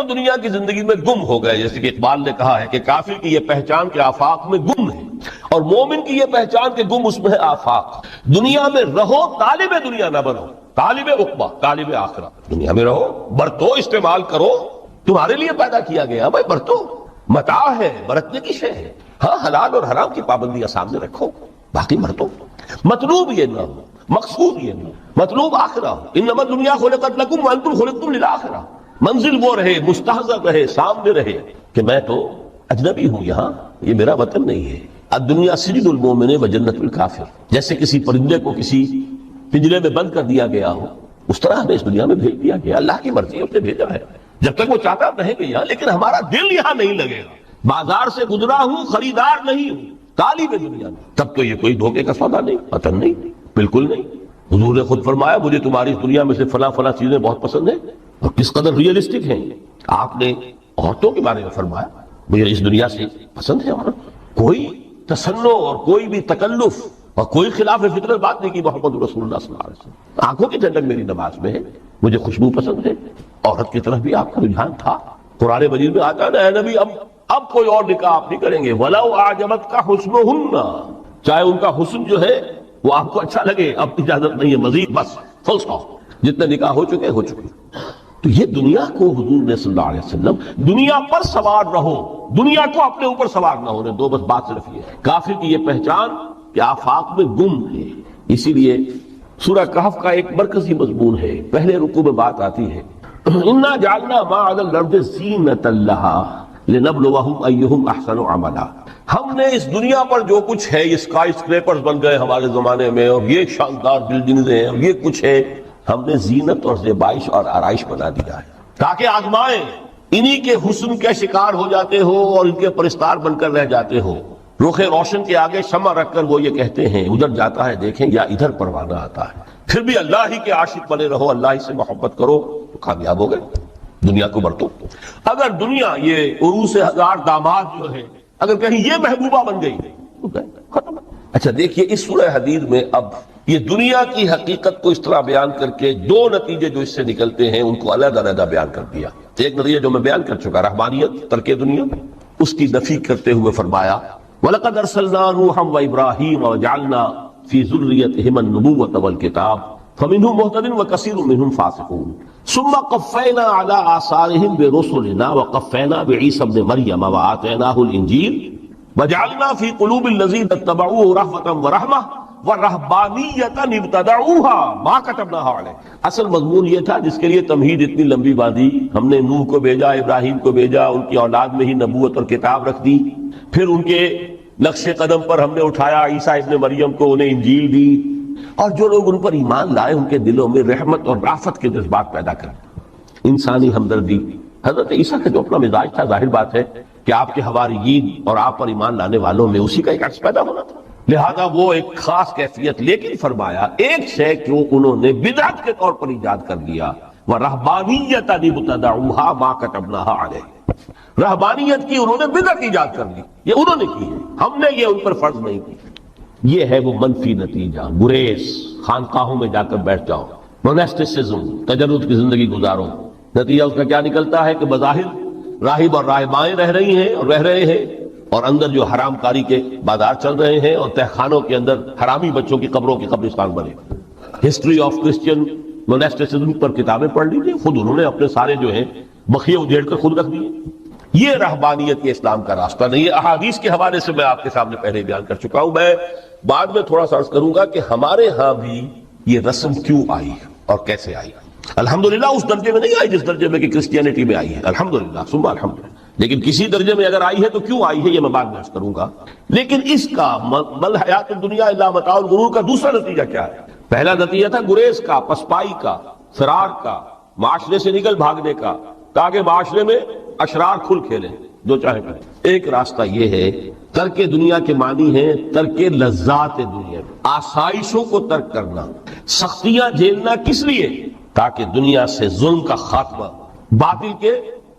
دنیا کی زندگی میں گم ہو گئے. جیسے کہ اقبال نے کہا ہے کہ کافر کی یہ پہچان کے آفاق میں گم ہے اور مومن کی یہ پہچان کے گم اس میں ہے آفاق. دنیا میں رہو طالب دنیا نہ بنو، طالب عقبہ، طالب آخرہ. دنیا میں رہو، برتو، استعمال کرو، تمہارے لیے پیدا کیا گیا بھائی. برتو متاع ہے، برتنے کی شے ہے. ہاں حلال اور حرام کی پابندیاں سامنے رکھو، باقی برتو. مطلوب یہ نہ ہو، مقصود یہ نہ ہو، مطلوب آخرہ ہو. انما الدنیا خلقت لکم وانتم خلقتم للآخرہ. منزل وہ رہے، مستحضر رہے، سامنے رہے کہ میں تو اجنبی ہوں، یہاں یہ میرا وطن نہیں ہے. الدنیا سجن المومن و جنت الکافر. جیسے کسی پرندے کو کسی پنجرے میں بند کر دیا گیا ہو، اس طرح ہمیں اس دنیا میں بھیج دیا گیا. اللہ کی مرضی اس نے بھیجا ہے. جب تک وہ چاہتا رہیں گے یہاں، لیکن ہمارا دل یہاں نہیں لگے گا. بازار سے گزرا ہوں، خریدار نہیں ہوں، طالب دنیا میں. تب تو یہ کوئی دھوکے کا سودا نہیں، وطن نہیں، بالکل نہیں. حضور نے خود فرمایا مجھے تمہاری اس دنیا میں سے فلاں فلاں چیزیں بہت پسند ہیں، اور کس قدر ریئلسٹک ہیں. آپ نے عورتوں کے بارے میں فرمایا مجھے اس دنیا سے پسند ہے عورت. کوئی تصنع اور کوئی بھی تکلف اور کوئی خلاف فطرت بات نہیں کی محمد رسول اللہ صلی اللہ علیہ وسلم. آنکھوں کی ٹھنڈک میری نماز میں ہے، مجھے خوشبو پسند ہے. عورت کی طرف بھی آپ کا رجحان تھا. قرآن مجید میں آتا ہے اے نبی اب کوئی اور نکاح آپ نہیں کریں گے. وَلَوْ أَعْجَبَتْكَ حُسْنُهُنَّ. چاہے ان کا حسن جو ہے وہ آپ کو اچھا لگے، اب اجازت نہیں ہے مزید، بس فل اسٹاپ. جتنے نکاح ہو چکے ہو چکے. تو یہ دنیا کو حضور نے صلی اللہ علیہ وسلم دنیا پر سوار رہو، دنیا کو اپنے اوپر سوار نہ ہونے دو. بس بات صرف یہ ہے. کافر کی یہ پہچان کہ آفاق میں گم ہے. اسی لیے سورہ کہف کا ایک مرکزی مضمون ہے. پہلے رکوع میں بات آتی ہے اِنَّا جَعَلْنَا مَا عَلَى الْأَرْضِ زِینَةً لَهَا لِنَبْلُوَهُمْ أَيُّهُمْ أَحْسَنُ عَمَلًا. ہم نے اس دنیا پر جو کچھ ہے، یہ اسکائی اسکریپرز بن گئے ہمارے زمانے میں، اور یہ شاندار بلڈنگز ہیں، اور یہ کچھ ہے، ہم نے زینت اور زیبائش اور آرائش بنا دیا ہے تاکہ آزمائیں. انہی کے حسن کے شکار ہو جاتے ہو اور ان کے پرستار بن کر رہ جاتے ہو. رخ روشن کے آگے شمع رکھ کر وہ یہ کہتے ہیں ادھر جاتا ہے دیکھیں یا ادھر پروانہ آتا ہے. پھر بھی اللہ ہی کے عاشق بنے رہو، اللہ ہی سے محبت کرو تو کامیاب ہو گئے. دنیا کو برتو. اگر دنیا یہ عروس ہزار داماد جو ہے اگر کہیں یہ محبوبہ بن گئی تو ختم. اچھا دیکھیے اس سورہ حدید میں اب یہ دنیا کی حقیقت کو اس طرح بیان کر کے دو نتیجے جو اس سے نکلتے ہیں ان کو علیحدہ علیحدہ بیان کر دیا. ایک نتیجہ جو میں بیان کر چکا، رہبانیت، ترک دنیا، اس کی نفی کرتے ہوئے فرمایا وَلَقَدْ أَرْسَلْنَا نُوحًا وَإِبْرَاهِيمَ وَجَعَلْنَا فِي ذُرِّيَّتِهِمَا النُّبُوَّةَ وَالْكِتَابَ فَمِنْهُمْ مُهْتَدٍ وَكَثِيرٌ مِنْهُمْ فَاسِقُونَ ثُمَّ قَفَّيْنَا عَلَىٰ آثَارِهِمْ بِرُسُلِنَا وَقَفَّيْنَا بِعِيسَى ابْنِ مَرْيَمَ وَآتَيْنَاهُ الْإِنْجِيلَ وَجَعَلْنَا فِي قُلُوبِ الَّذِينَ اتَّبَعُوهُ رَأْفَةً وَرَحْمَةً وَرَهْبَانِيَّةً ابْتَدَعُوهَا مَا كَتَبْنَاهَا عَلَيْهِمْ. اصل مضمون یہ تھا جس کے لیے تمہید اتنی لمبی باندھی. ہم نے نوح کو بھیجا، ابراہیم کو بھیجا، ان کی اولاد میں ہی نبوت اور کتاب رکھ دی. پھر ان کے نقش قدم پر ہم نے اٹھایا عیسیٰ ابن مریم کو، انہیں انجیل دی، اور جو لوگ ان پر ایمان لائے ان کے دلوں میں رحمت اور رافت کے جذبات پیدا کر انسانی ہمدردی. حضرت عیسیٰ کا جو اپنا مزاج تھا، ظاہر بات ہے کہ آپ کے حواریین اور آپ پر ایمان لانے والوں میں اسی کا ایک عکس پیدا ہونا تھا، لہذا وہ ایک خاص کیفیت. لیکن فرمایا ایک شے کو انہوں نے بدعت کے طور پر ایجاد کر دیا، وَرَهْبَانِيَّةً ابْتَدَعُوهَا مَا كَتَبْنَاهَا عَلَيْهِمْ. رہبانیت کی انہوں نے بدعت ایجاد کر لی، یہ انہوں نے کی ہے، ہم نے یہ ان پر فرض نہیں کی. یہ ہے وہ منفی نتیجہ. گریز، خانقاہوں میں جا کر بیٹھ جاؤ، موناسٹسزم، تجرد کی زندگی گزارو. نتیجہ اس کا کیا نکلتا ہے کہ بظاہر راہب اور راہبائیں رہ رہی ہیں اور رہ رہے ہیں، اور اندر جو حرام کاری کے بازار چل رہے ہیں، اور تہخانوں کے اندر حرامی بچوں کی قبروں کے قبرستان بنے. ہسٹری آف کرسچین موناسٹسزم پر کتابیں پڑھ لیجیے، خود انہوں نے اپنے سارے جو ہیں بخیے اجیڑ کر خود رکھ دیے. یہ رہبانیت، یہ اسلام کا راستہ نہیں ہے. احادیث کے حوالے سے میں آپ کے سامنے پہلے بیان کر چکا ہوں. میں بعد میں تھوڑا سا عرض کروں گا کہ ہمارے ہاں بھی یہ رسم کیوں آئی اور کیسے آئی. الحمدللہ اس درجے میں نہیں آئی جس درجے میں کہ کرسچینٹی میں آئی ہے، الحمدللہ ثم الحمدللہ، لیکن کسی درجے میں اگر آئی ہے تو کیوں آئی ہے یہ میں بعد میں عرض کروں گا. لیکن اس کا مل حیات الدنیا الا متاع الغرور کا دوسرا نتیجہ کیا ہے؟ پہلا نتیجہ تھا گریز کا، پسپائی کا، فرار کا، معاشرے سے نکل بھاگنے کا، تاکہ معاشرے میں اشرار کھل کھیلیں، جو چاہے کریں. ایک راستہ یہ ہے، ترک دنیا کے معنی ہے ترک لذات دنیا، آسائشوں کو ترک کرنا، سختیاں جھیلنا. کس لیے؟ تاکہ دنیا سے ظلم کا خاتمہ، باطل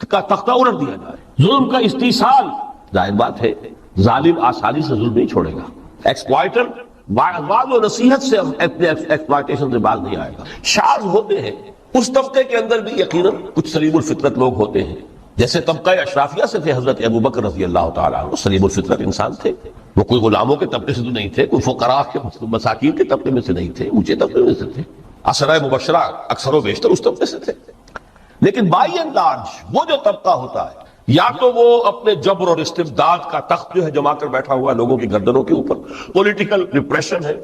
کا تختہ الٹ دیا جائے، ظلم کا استیصال. ظاہر بات ہے ظالم آسانی سے ظلم نہیں چھوڑے گا. ایکسپلائٹر وعد و نصیحت سے اپنے ایکسپلائٹیشن سے باز نہیں آئے گا. شاذ ہوتے ہیں اس طبقے کے اندر بھی، یقیناً کچھ سلیم الفطرت لوگ ہوتے ہیں جیسے طبقہ اشرافیہ سے تھے حضرت ابوبکر رضی اللہ تعالیٰ عنہ، سلیم الفطرت انسان تھے، وہ کوئی غلاموں کے طبقے سے تو نہیں تھے، کوئی فقراء کے مساکین کے طبقے میں سے نہیں تھے، اونچے طبقے میں سے تھے، عشرہ مبشرہ اکثر و بیشتر اس طبقے سے تھے۔ لیکن بائی اینڈ لارج وہ جو طبقہ ہوتا ہے، یا تو وہ اپنے جبر اور استبداد کا تخت جو ہے جما کر بیٹھا ہوا ہے لوگوں کی گردنوں کے اوپر، پولیٹیکل ریپریشن ہے،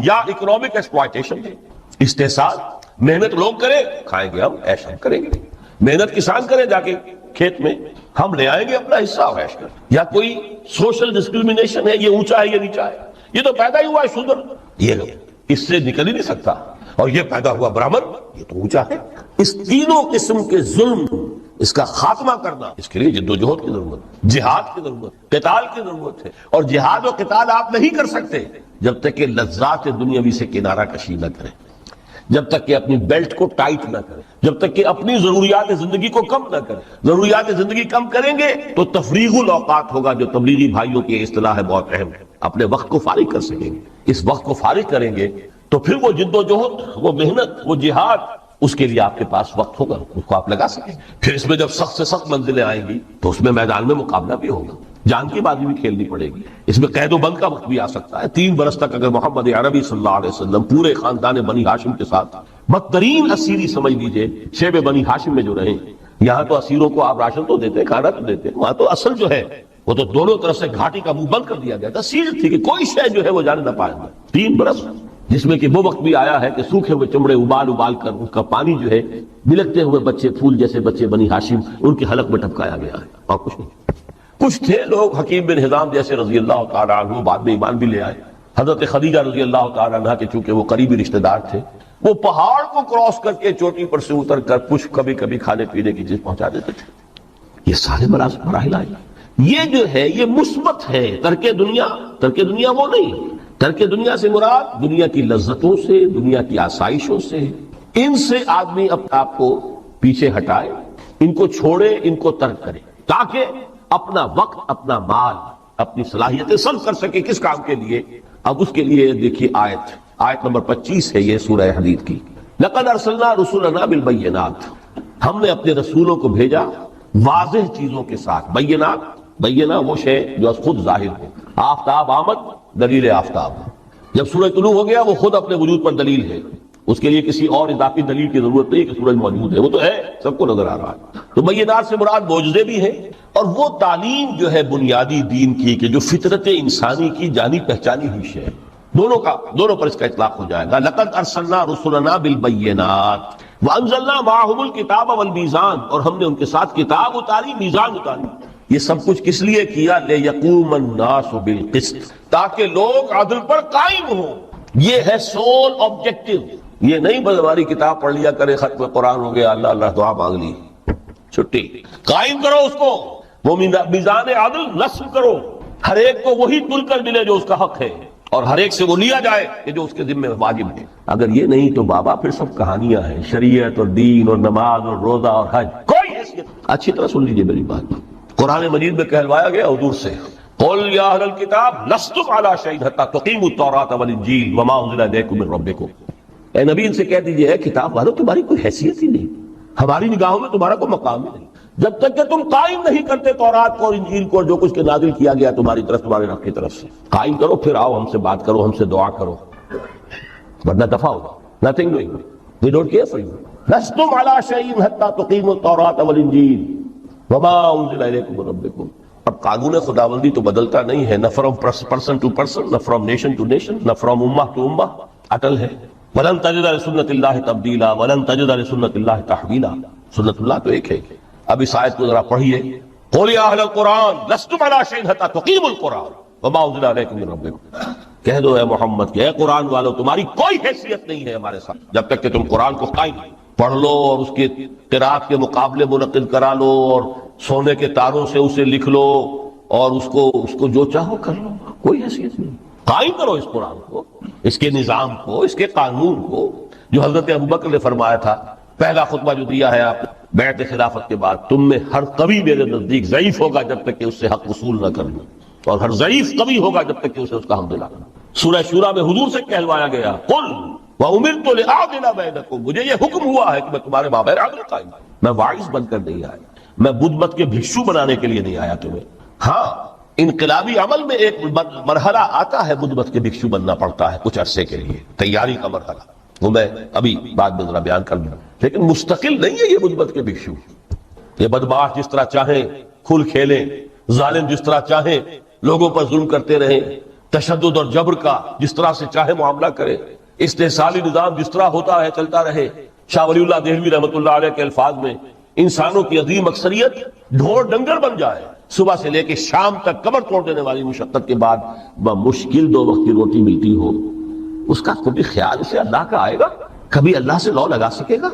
یا اکنامک ایکسپلائٹیشن ہے، استحصال، محنت لوگ کریں کھائیں گے ہم، عیش ہم کریں گے، محنت کسان کرے جا کے کھیت میں، ہم لے آئیں گے اپنا حصہ عیش کر، یا کوئی سوشل ڈسکریمنیشن ہے، یہ اونچا ہے یہ نیچا ہے، یہ تو پیدا ہی ہوا ہے شودر، یہ اس سے نکل ہی نہیں سکتا، اور یہ پیدا ہوا برہمن، یہ تو اونچا ہے۔ اس تینوں قسم کے ظلم، اس کا خاتمہ کرنا، اس کے لیے جد و جہد کی ضرورت، جہاد کی ضرورت، قتال کی ضرورت ہے، اور جہاد و قتال آپ نہیں کر سکتے جب تک کہ لذات دنیاوی سے کنارہ کشی نہ کریں، جب تک کہ اپنی بیلٹ کو ٹائٹ نہ کریں، جب تک کہ اپنی ضروریات زندگی کو کم نہ کریں۔ ضروریات زندگی کم کریں گے تو تفریغ الاوقات ہوگا، جو تبلیغی بھائیوں کی اصطلاح ہے، بہت اہم ہے، اپنے وقت کو فارغ کر سکیں گے۔ اس وقت کو فارغ کریں گے تو پھر وہ جد و جہد، وہ محنت، وہ جہاد، اس کے لیے آپ کے پاس وقت ہوگا، اس کو آپ لگا سکیں۔ پھر اس میں جب سخت سے سخت منزلیں آئیں گی تو اس میں میدان میں مقابلہ بھی ہوگا، جان کی بازی بھی کھیلنی پڑے گی، اس میں قید و بند کا وقت بھی آ سکتا ہے۔ 3 برس تک اگر محمد عربی صلی اللہ علیہ وسلم پورے خاندان بنی ہاشم کے ساتھ بدترین اسیری سمجھ لیجئے شیب بنی ہاشم میں جو رہے، یہاں تو اسیروں کو آپ راشن تو دیتے، کھانا تو دیتے، وہاں تو اصل جو ہے وہ تو دونوں طرف سے گھاٹی کا منہ بند کر دیا گیا تھا، سیل تھی کہ کوئی شے جو ہے وہ جانے نہ پائے گا۔ 3 برس، جس میں کہ وہ وقت بھی آیا ہے کہ سوکھے ہوئے چمڑے ابال ابال کر ان کا پانی جو ہے بلکتے ہوئے بچے، پھول جیسے بچے بنی ہاشم، ان کے حلق میں ٹپکایا گیا ہے، اور کچھ نہیں۔ کچھ تھے لوگ، حکیم بن حزام جیسے رضی اللہ تعالیٰ عنہ، بعد میں ایمان بھی لے آئے۔ حضرت خدیجہ رضی اللہ تعالیٰ عنہ کے چونکہ وہ قریبی رشتہ دار تھے، وہ پہاڑ کو کراس کر کے چوٹی پر سے اتر کر کچھ کبھی کبھی کھانے پینے کی چیز پہنچا دیتے تھے۔ یہ سارے مراحل آئے، یہ جو ہے یہ مثبت ہے۔ ترک دنیا وہ نہیں، ترک دنیا سے مراد دنیا کی لذتوں سے، دنیا کی آسائشوں سے، ان سے آدمی اپنے آپ کو پیچھے ہٹائے، ان کو چھوڑے، ان کو ترک کرے، تاکہ اپنا وقت، اپنا مال، اپنی صلاحیتیں صرف کر سکے۔ کس کام کے لیے؟ اب اس کے لیے دیکھیے آیت نمبر 25 ہے یہ سورہ حدید کی۔ لقد ارسلنا رسولنا بالبینات، ہم نے اپنے رسولوں کو بھیجا واضح چیزوں کے ساتھ۔ بینہ وہ شے جو خود ظاہر ہو، آفتاب آمد، دلیل آفتاب۔ جب سورج طلوع ہو گیا وہ خود اپنے وجود پر دلیل ہے، اس کے لیے کسی اور اضافی دلیل کی ضرورت نہیں کہ سورج موجود ہے، وہ تو ہے، سب کو نظر آ رہا ہے۔ تو بینات سے مراد معجزے بھی ہیں، اور وہ تعلیم جو ہے بنیادی دین کی کہ جو فطرت انسانی کی جانی پہچانی ہوئی شے، دونوں پر اس کا اطلاق ہو جائے گا۔ لقد ارسلنا رسلنا بالبینات وانزلنا معهم الکتاب والمیزان، اور ہم نے ان کے ساتھ کتاب اتاری، میزان اتاری۔ یہ سب کچھ کس لیے کیا؟ لیقوم الناس بالقسط، تاکہ لوگ عدل پر قائم ہوں۔ یہ ہے سول آبجیکٹو، یہ نہیں بس ہماری کتاب پڑھ لیا کرے، ختم قرآن ہو گیا، اللہ اللہ دعا مانگ لی، چھٹی۔ قائم کرو اس کو، وہ میزان عدل نصب کرو، ہر ایک کو وہی تل کر ملے جو اس کا حق ہے، اور ہر ایک سے وہ لیا جائے کہ جو اس کے ذمہ واجب ہے۔ اگر یہ نہیں تو بابا پھر سب کہانیاں ہیں، شریعت اور دین اور نماز اور روزہ اور حج، کوئی حیثیت۔ اچھی طرح سن لیجئے میری بات، قرآن مجید میں کہلوایا گیا حضور سے، قل یا اہل الکتاب لستم علی شیء حتی تقیموا التوراۃ والانجیل وما انزل الیکم من ربکم۔ اے نبی ان سے کہہ دیجئے، اے کتاب والو تمہاری کوئی حیثیت ہی نہیں، ہماری نگاہوں میں تمہارا کوئی مقام ہی نہیں، جب تک کہ تم قائم نہیں کرتے تورات کو اور انجیل کو، اور جو کچھ کے نازل کیا گیا تمہاری طرف، تمہارے رب کی طرف سے۔ قائم کرو، پھر آؤ ہم سے بات کرو، ہم سے دعا کرو، ورنہ دفع ہو جاؤ۔ Nothing doing. We don't care for you. لستم علی شیء حتی تقیموا التوراۃ والانجیل وما انزل الیکم من ربکم۔ اب قانون خداوندی تو بدلتا نہیں ہے، نہ فرام پرسن ٹو پرسن، نہ فرام نیشن ٹو نیشن، نہ فرام امہ ٹو امہ، اٹل ہے۔ وَلَن تَجِدَ لِسُنَّتِ اللَّهِ تَبْدِيلًا وَلَن تَجِدَ لِسُنَّتِ اللَّهِ تَحْوِيلًا۔ سنت اللہ تو ایک ہے۔ اب اس آیت کو ذرا پڑھیے، قُلْ يَا أَهْلَ الْقُرْآنِ لَسْتُمْ عَلَىٰ شَيْءٍ حَتَّىٰ تُقِيمُوا الْقُرْآنَ وَمَا أُنزِلَ إِلَيْكُم مِّن رَّبِّكُم۔ کہہ دو اے محمد کہ اے قرآن والو تمہاری کوئی حیثیت نہیں ہے ہمارے ساتھ جب تک کہ تم قرآن کو قائم پڑھ لو اور اس کے قرات کے مقابلے منعقد کرا لو اور سونے کے تاروں سے اسے لکھ لو اور اس کو جو چاہو کر لو، کوئی حیثیت نہیں۔ قائم کرو اس قرآن کو، اس کے نظام کو، اس کے قانون کو، جو حضرت ابوبکر نے فرمایا تھا، پہلا خطبہ جو دیا ہے آپ بیعت خلافت کے بعد، تم میں ہر قوی میرے نزدیک ضعیف ہوگا جب تک کہ اس سے حق وصول نہ کر لوں، اور ہر ضعیف قوی ہوگا جب تک کہ اسے اس کا حمد نہ کروں۔ سورہ شورا میں حضور سے کہلوایا گیا، قل وَأُمِرْتُ لِأَعْدِلَ بَيْنَكُمْ، مجھے یہ حکم ہوا ہے کہ میں تمہارے مابین عدل قائم کروں، میں واعظ بن کر نہیں آیا، میں بدھ مت کے بھکشو بنانے کے لیے نہیں آیا تمہیں. ہاں انقلابی عمل میں ایک مرحلہ آتا ہے، بدھ مت کے بھکشو بننا پڑتا ہے کچھ عرصے کے لیے، تیاری کا مرحلہ، وہ میں ابھی بعد میں ذرا بیان کر دوں. لیکن مستقل نہیں ہے یہ بدھ مت کے بھکشو. یہ بدمعاش جس طرح چاہیں کھل کھیلیں، ظالم جس طرح چاہیں لوگوں پر ظلم کرتے رہیں، تشدد اور جبر کا جس طرح سے چاہے معاملہ کرے، استحصالی نظام جس طرح ہوتا ہے چلتا رہے. شاہ ولی اللہ دہلوی رحمۃ اللہ علیہ کے الفاظ میں انسانوں کی عظیم اکثریت ڈھور ڈنگر بن جائے، صبح سے لے کے شام تک کمر توڑ دینے والی مشقت کے بعد بمشکل 2 وقت کی روٹی ملتی ہو، اس کا کبھی خیال اسے اللہ کا آئے گا؟ کبھی اللہ سے لو لگا سکے گا؟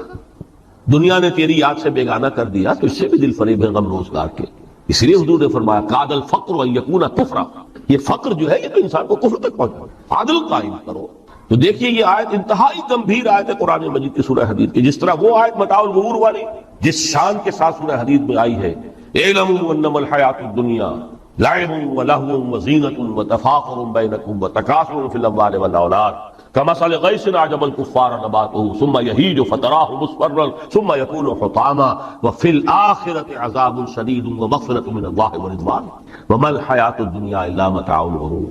دنیا نے تیری یاد سے بیگانہ کر دیا تو اس سے بھی دل فریب ہے غم روزگار کے. اس لیے حضور نے فرمایا قاد الفقر ان یکون کفرا، یہ فقر جو ہے یہ تو انسان کو کفر تک پہنچا. عدل قائم کرو. تو دیکھیے یہ آیت انتہائی گمبھیر آیت ہے قرآن مجید کی سورہ حدید کی. جس طرح وہ آیت متاع الغرور والی جس شان کے ساتھ سورہ حدید میں آئی ہے، اعلموا انما الحیات الدنیا لعب ولہو وزینۃ وتفاخر بینکم وتکاثر فی الاموال والاولاد کمثل غیث اعجب الکفار نباتہ ثم یہیج فتراہ مصفرا ثم یکون حطاما وفی الآخرۃ عذاب شدید ومغفرۃ من اللہ ورضوان وما الحیات الدنیا الا متاع الغرور.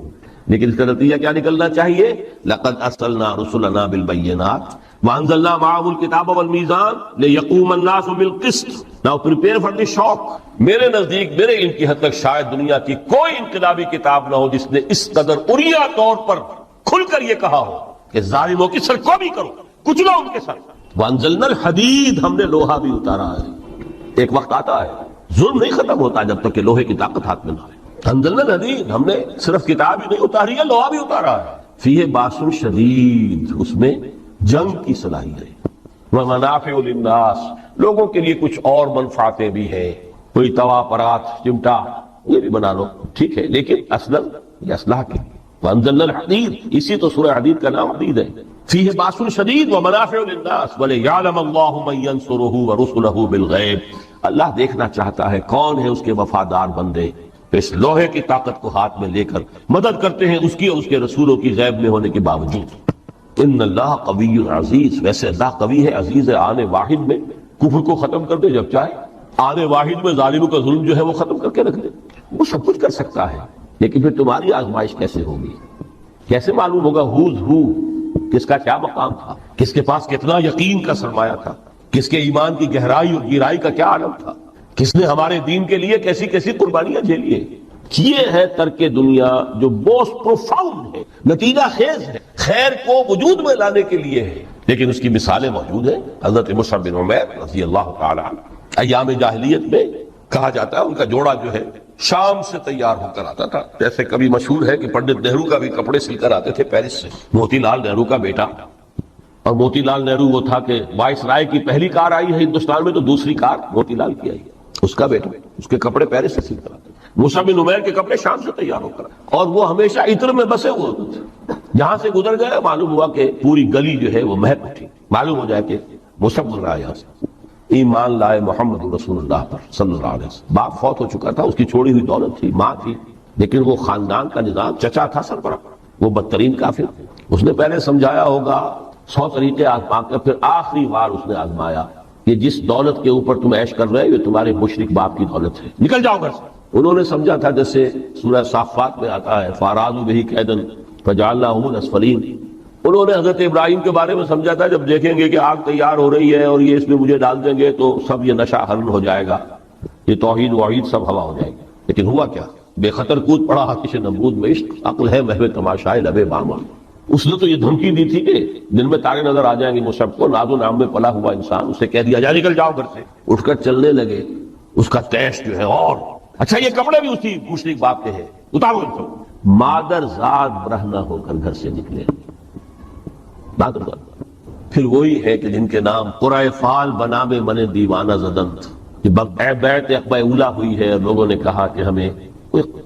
لیکن اس کا نتیجہ کیا نکلنا چاہیے؟ لقد ارسلنا رسلنا بالبینات وانزلنا معهم الکتاب والمیزان لیقوم الناس بالقسط. Now prepare for the shock. میرے نزدیک میرے علم کی حد تک شاید دنیا کی کوئی انقلابی کتاب نہ ہو جس نے اس قدر عریاں طور پر کھل کر یہ کہا ہو کہ ظالموں کی سرکوبی کرو، کچلو ان کے سر. وانزلنا الحدید، ہم نے لوہا بھی اتارا ہے. ایک وقت آتا ہے ظلم نہیں ختم ہوتا جب تک کہ لوہے کی طاقت ہاتھ میں نہ آئے. انزلنا الحدید، ہم نے صرف کتاب ہی نہیں اتاری ہے، لوہا بھی اتارا ہے. فیہ باس شدید، اس میں جنگ کی صلاحیت ہے. ومنافع للناس، لوگوں کے لیے کچھ اور منفعتیں بھی ہیں، کوئی توا پرات چمٹا یہ بھی بنا لو، ٹھیک ہے، لیکن اصلا یہ اصلاح کے لیے. وانزلنا الحدید، اسی تو سورہ حدید کا نام حدید ہے. فیہ باس شدید ومنافع للناس ولیعلم اللہ من ینصرہ ورسلہ بالغیب. اللہ دیکھنا چاہتا ہے کون ہے اس کے وفادار بندے اس لوہے کی طاقت کو ہاتھ میں لے کر مدد کرتے ہیں اس کی اور اس کے رسولوں کی غیب میں ہونے کے باوجود. ان اللہ قوی عزیز، ویسے اللہ قوی ہے، عزیز ہے. آنے واحد میں کفر کو ختم کر دے جب چاہے، آنے واحد میں ظالموں کا ظلم جو ہے وہ ختم کر کے رکھ دے. وہ سب کچھ کر سکتا ہے. لیکن پھر تمہاری آزمائش کیسے ہوگی؟ کیسے معلوم ہوگا ہوز ہو، کس کا کیا مقام تھا، کس کے پاس کتنا یقین کا سرمایہ تھا، کس کے ایمان کی گہرائی اور گہرائی کا کیا عالم تھا، کس نے ہمارے دین کے لیے کیسی کیسی قربانیاں جھیلی ہیں. یہ ہے ترک دنیا جو بہت پروفاؤنڈ ہے، نتیجہ خیز ہے، خیر کو وجود میں لانے کے لیے ہے. لیکن اس کی مثالیں موجود ہیں. حضرت مصعب بن عمیر رضی اللہ تعالی عنہ ایام جاہلیت میں کہا جاتا ہے ان کا جوڑا جو ہے شام سے تیار ہو کر آتا تھا. جیسے کبھی مشہور ہے کہ پنڈت نہرو کا بھی کپڑے سل کر آتے تھے پیرس سے. موتی لال نہرو کا بیٹا، اور موتی لال نہرو وہ تھا کہ وائس رائے کی پہلی کار آئی ہے ہندوستان میں تو دوسری کار موتی لال کی آئی ہے. اس کا بیٹا، اس کے کپڑے پیرس سے سل کر آتے. مصعب بن عمیر کے کپڑے شام سے تیار ہو کر، اور وہ ہمیشہ عطر میں بسے ہوئے ہوتے تھے. جہاں سے گزر گئے معلوم ہوا کہ پوری گلی جو ہے وہ مہک اٹھی. معلوم ہو جائے کہ مصعب گزرا یہاں سے. ایمان لائے محمد رسول اللہ پر صلی اللہ علیہ وسلم. باپ فوت ہو چکا تھا، اس کی چھوڑی ہوئی دولت تھی، ماں تھی، لیکن وہ خاندان کا نظام، چچا تھا سربراہ، وہ بدترین کافر. اس نے پہلے سمجھایا ہوگا 100 طریقے آزما کر، پھر آخری بار اس نے آزمایا کہ جس دولت کے اوپر تم عیش کر رہے ہو یہ تمہارے مشرک باپ کی دولت ہے، نکل جاؤ گھر سے. انہوں نے سمجھا تھا جیسے سورہ صافات میں آتا ہے فارادوا بہ کیدا فجعلناہم الاسفلین. انہوں نے حضرت ابراہیم کے بارے میں سمجھا تھا جب دیکھیں گے کہ آگ تیار ہو رہی ہے اور یہ اس میں مجھے ڈال دیں گے تو سب یہ نشہ حرن ہو جائے گا، یہ توحید وحید سب ہوا ہو جائے گی. لیکن ہوا کیا؟ بے خطر کود پڑا آتش نمرود میں عشق، عقل ہے محو تماشائے لبے باما. اس نے تو یہ دھمکی دی تھی کہ دن میں تارے نظر آ جائیں گے مصعب کو، ناز و نام میں پلا ہوا انسان. اسے کہہ دیا جا نکل جاؤ گھر سے. اٹھ کر چلنے لگے. اس کا ٹیسٹ جو ہے اور اچھا یہ کپڑے بھی اسی مشرک باپ کے ہیں، اتارو ان کو. مادر ذات برہنہ ہو کر گھر سے نکلے. مادر ذات پھر وہی ہے کہ جن کے نام قرائے فال بنا میں من دیوانہ زدنت. بیعت عقبہ اولا ہوئی ہے، لوگوں نے کہا کہ ہمیں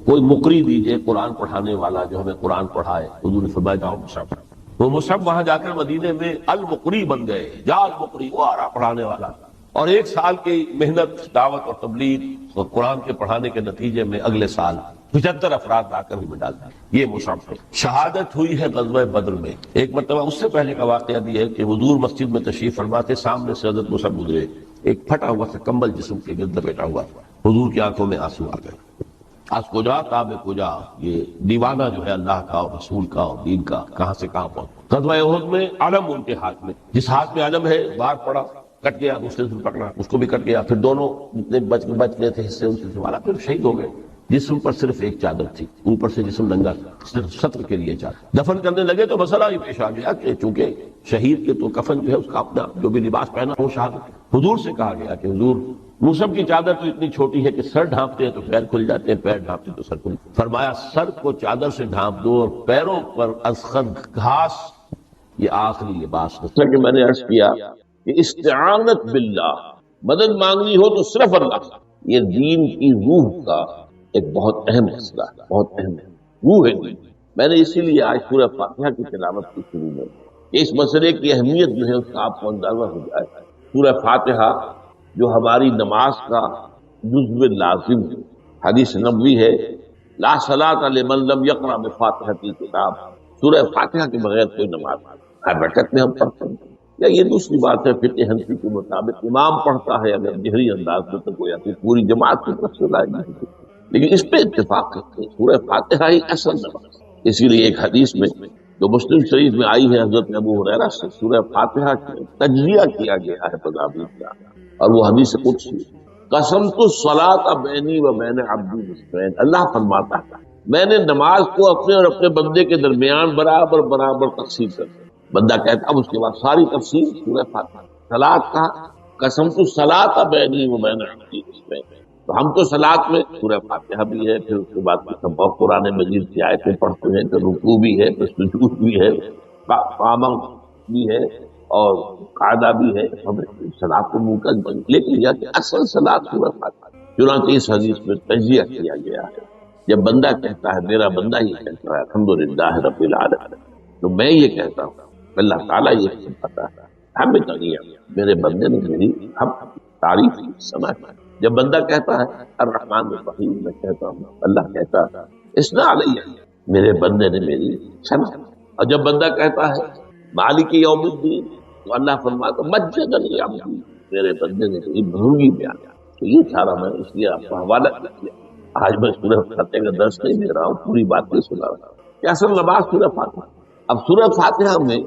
کوئی مقری دیجئے قرآن پڑھانے والا جو ہمیں قرآن پڑھائے. حضور نے فرمایا جاؤ مصعب. وہ مصعب وہاں جا کر مدینے میں المقری بن گئے، جال مقری، وہ آرا پڑھانے والا. اور 1 سال کی محنت دعوت اور تبلیغ اور قرآن کے پڑھانے کے نتیجے میں اگلے سال 75 افراد لا کر بھی ڈال دیا. یہ مصعب ہے. شہادت ہوئی ہے غزوہ بدر میں. ایک مرتبہ اس سے پہلے کا واقعہ بھی ہے کہ حضور مسجد میں تشریف فرما تھے، سامنے سے حضرت مصعب گزرے. ایک پھٹا ہوا سا کمبل جسم کے گرد بیٹھا ہوا، حضور کی آنکھوں میں آنسو آ گئے. آج کجا تاب کجا، یہ دیوانہ جو ہے اللہ کا اور رسول کا اور دین کا کہاں سے کہاں پہنچ. غزوہ احد میں علم ان کے ہاتھ میں، جس ہاتھ میں علم ہے بار پڑا کٹ گیا، دوسرے سے پکڑا اس کو بھی کٹ گیا، پھر دونوں جتنے بچ گئے تھے حصے ان سے مارا، پھر شہید ہو گئے. جسم پر صرف ایک چادر تھی، اوپر سے جسم ننگا تھا، صرف سطر کے لیے چادر. دفن کرنے لگے تو مسئلہ ہی پیش آ گیا کہ چونکہ شہید کے تو کفن جو ہے اس کا اپنا جو بھی لباس پہنا وہ شہادت. حضور سے کہا گیا کہ حضور موسم کی چادر تو اتنی چھوٹی ہے کہ سر ڈھانپتے ہیں تو پیر کھل جاتے ہیں، پیر ڈھانپتے تو سر کھل. فرمایا سر کو چادر سے ڈھانپ دو اور پیروں پر ازخر گھاس، یہ آخری لباس ہے. کہ میں نے عرض کیا کہ استعانت باللہ، مدد مانگنی ہو تو صرف اللہ. یہ دین کی روح کا ایک بہت اہم مسئلہ ہے، بہت اہم ہے، روح ہے دین. میں نے اسی لیے آج سورہ فاتحہ کی تلاوت کی شروع میں کہ اس مسئلے کی اہمیت جو ہے اس کا آپ کو اندازہ ہو جائے. سورہ فاتحہ جو ہماری نماز کا جزو لازم ہے، حدیث نبوی ہے لا صلاۃ لمن لم یقرأ بفاتحۃ الکتاب. سورہ فاتحہ کے بغیر کوئی نماز ہر رکعت میں ہم پڑھتے ہیں. یا یہ دوسری بات ہے فقہ حنفی کے مطابق امام پڑھتا ہے اگر جہری انداز میں تو کوئی پھر پوری جماعت کی طرف سے لائے گی، لیکن اس پہ اتفاق کرتے ہیں سورہ فاتحہ ہی اصل نماز. اسی لیے ایک حدیث میں جو مسلم شریف میں آئی ہے حضرت ابو ہریرہ سے سورہ فاتحہ کا تجزیہ کیا گیا ہے تدابیر کا، اور وہ حدیث قدسی قسمت الصلاۃ بینی و بین عبدی نصفین. اللہ فرماتا ہے میں نے نماز کو اپنے اور اپنے بندے کے درمیان برابر برابر تقسیم کر دیا. بندہ کہتا اب اس کے بعد ساری تفصیل سورہ فاتحہ. صلاۃ کا قسمت الصلاۃ بینی و بین عبدی نصفین، تو ہم تو صلاۃ میں سورہ فاتحہ بھی ہے، پھر اس کے بعد بہت قرآن مجید کی آیتیں پڑھتے ہیں، پھر رکوع بھی ہے، پھر سجود بھی ہے، قیام بھی ہے اور قعدہ بھی ہے. ہمیں صلاۃ کو منہ بن لیکن یہ کہ اصل صلاۃ سورہ فاتحہ. چنانچہ اس حدیث میں تجزیہ کیا گیا ہے. جب بندہ کہتا ہے میرا بندہ یہ کہتا ہے الحمدللہ رب العالمین، تو میں یہ کہتا ہوں اللہ تعالیٰ یہ فرماتا ہے ہمیں میرے بندے نے میری ہم تعریف کی سمجھ. جب بندہ کہتا ہے الرحمن الرحیم، میں کہتا ہوں اللہ کہتا ہے اسنا علیہ، میرے بندے نے میری سنا. اور جب بندہ کہتا ہے مالک یوم الدین، تو اللہ فرماتا مجدنی عبدی، میرے بندے نے میری بزرگی بیان. تو یہ سارا میں اس لیے آپ کو حوالہ کیا. آج میں سورہ فاتحہ کا درس نہیں دے رہا ہوں، پوری بات نہیں سنا رہا ہوں کہ اصل نماز سورہ فاتحہ. اب سورہ فاتحہ میں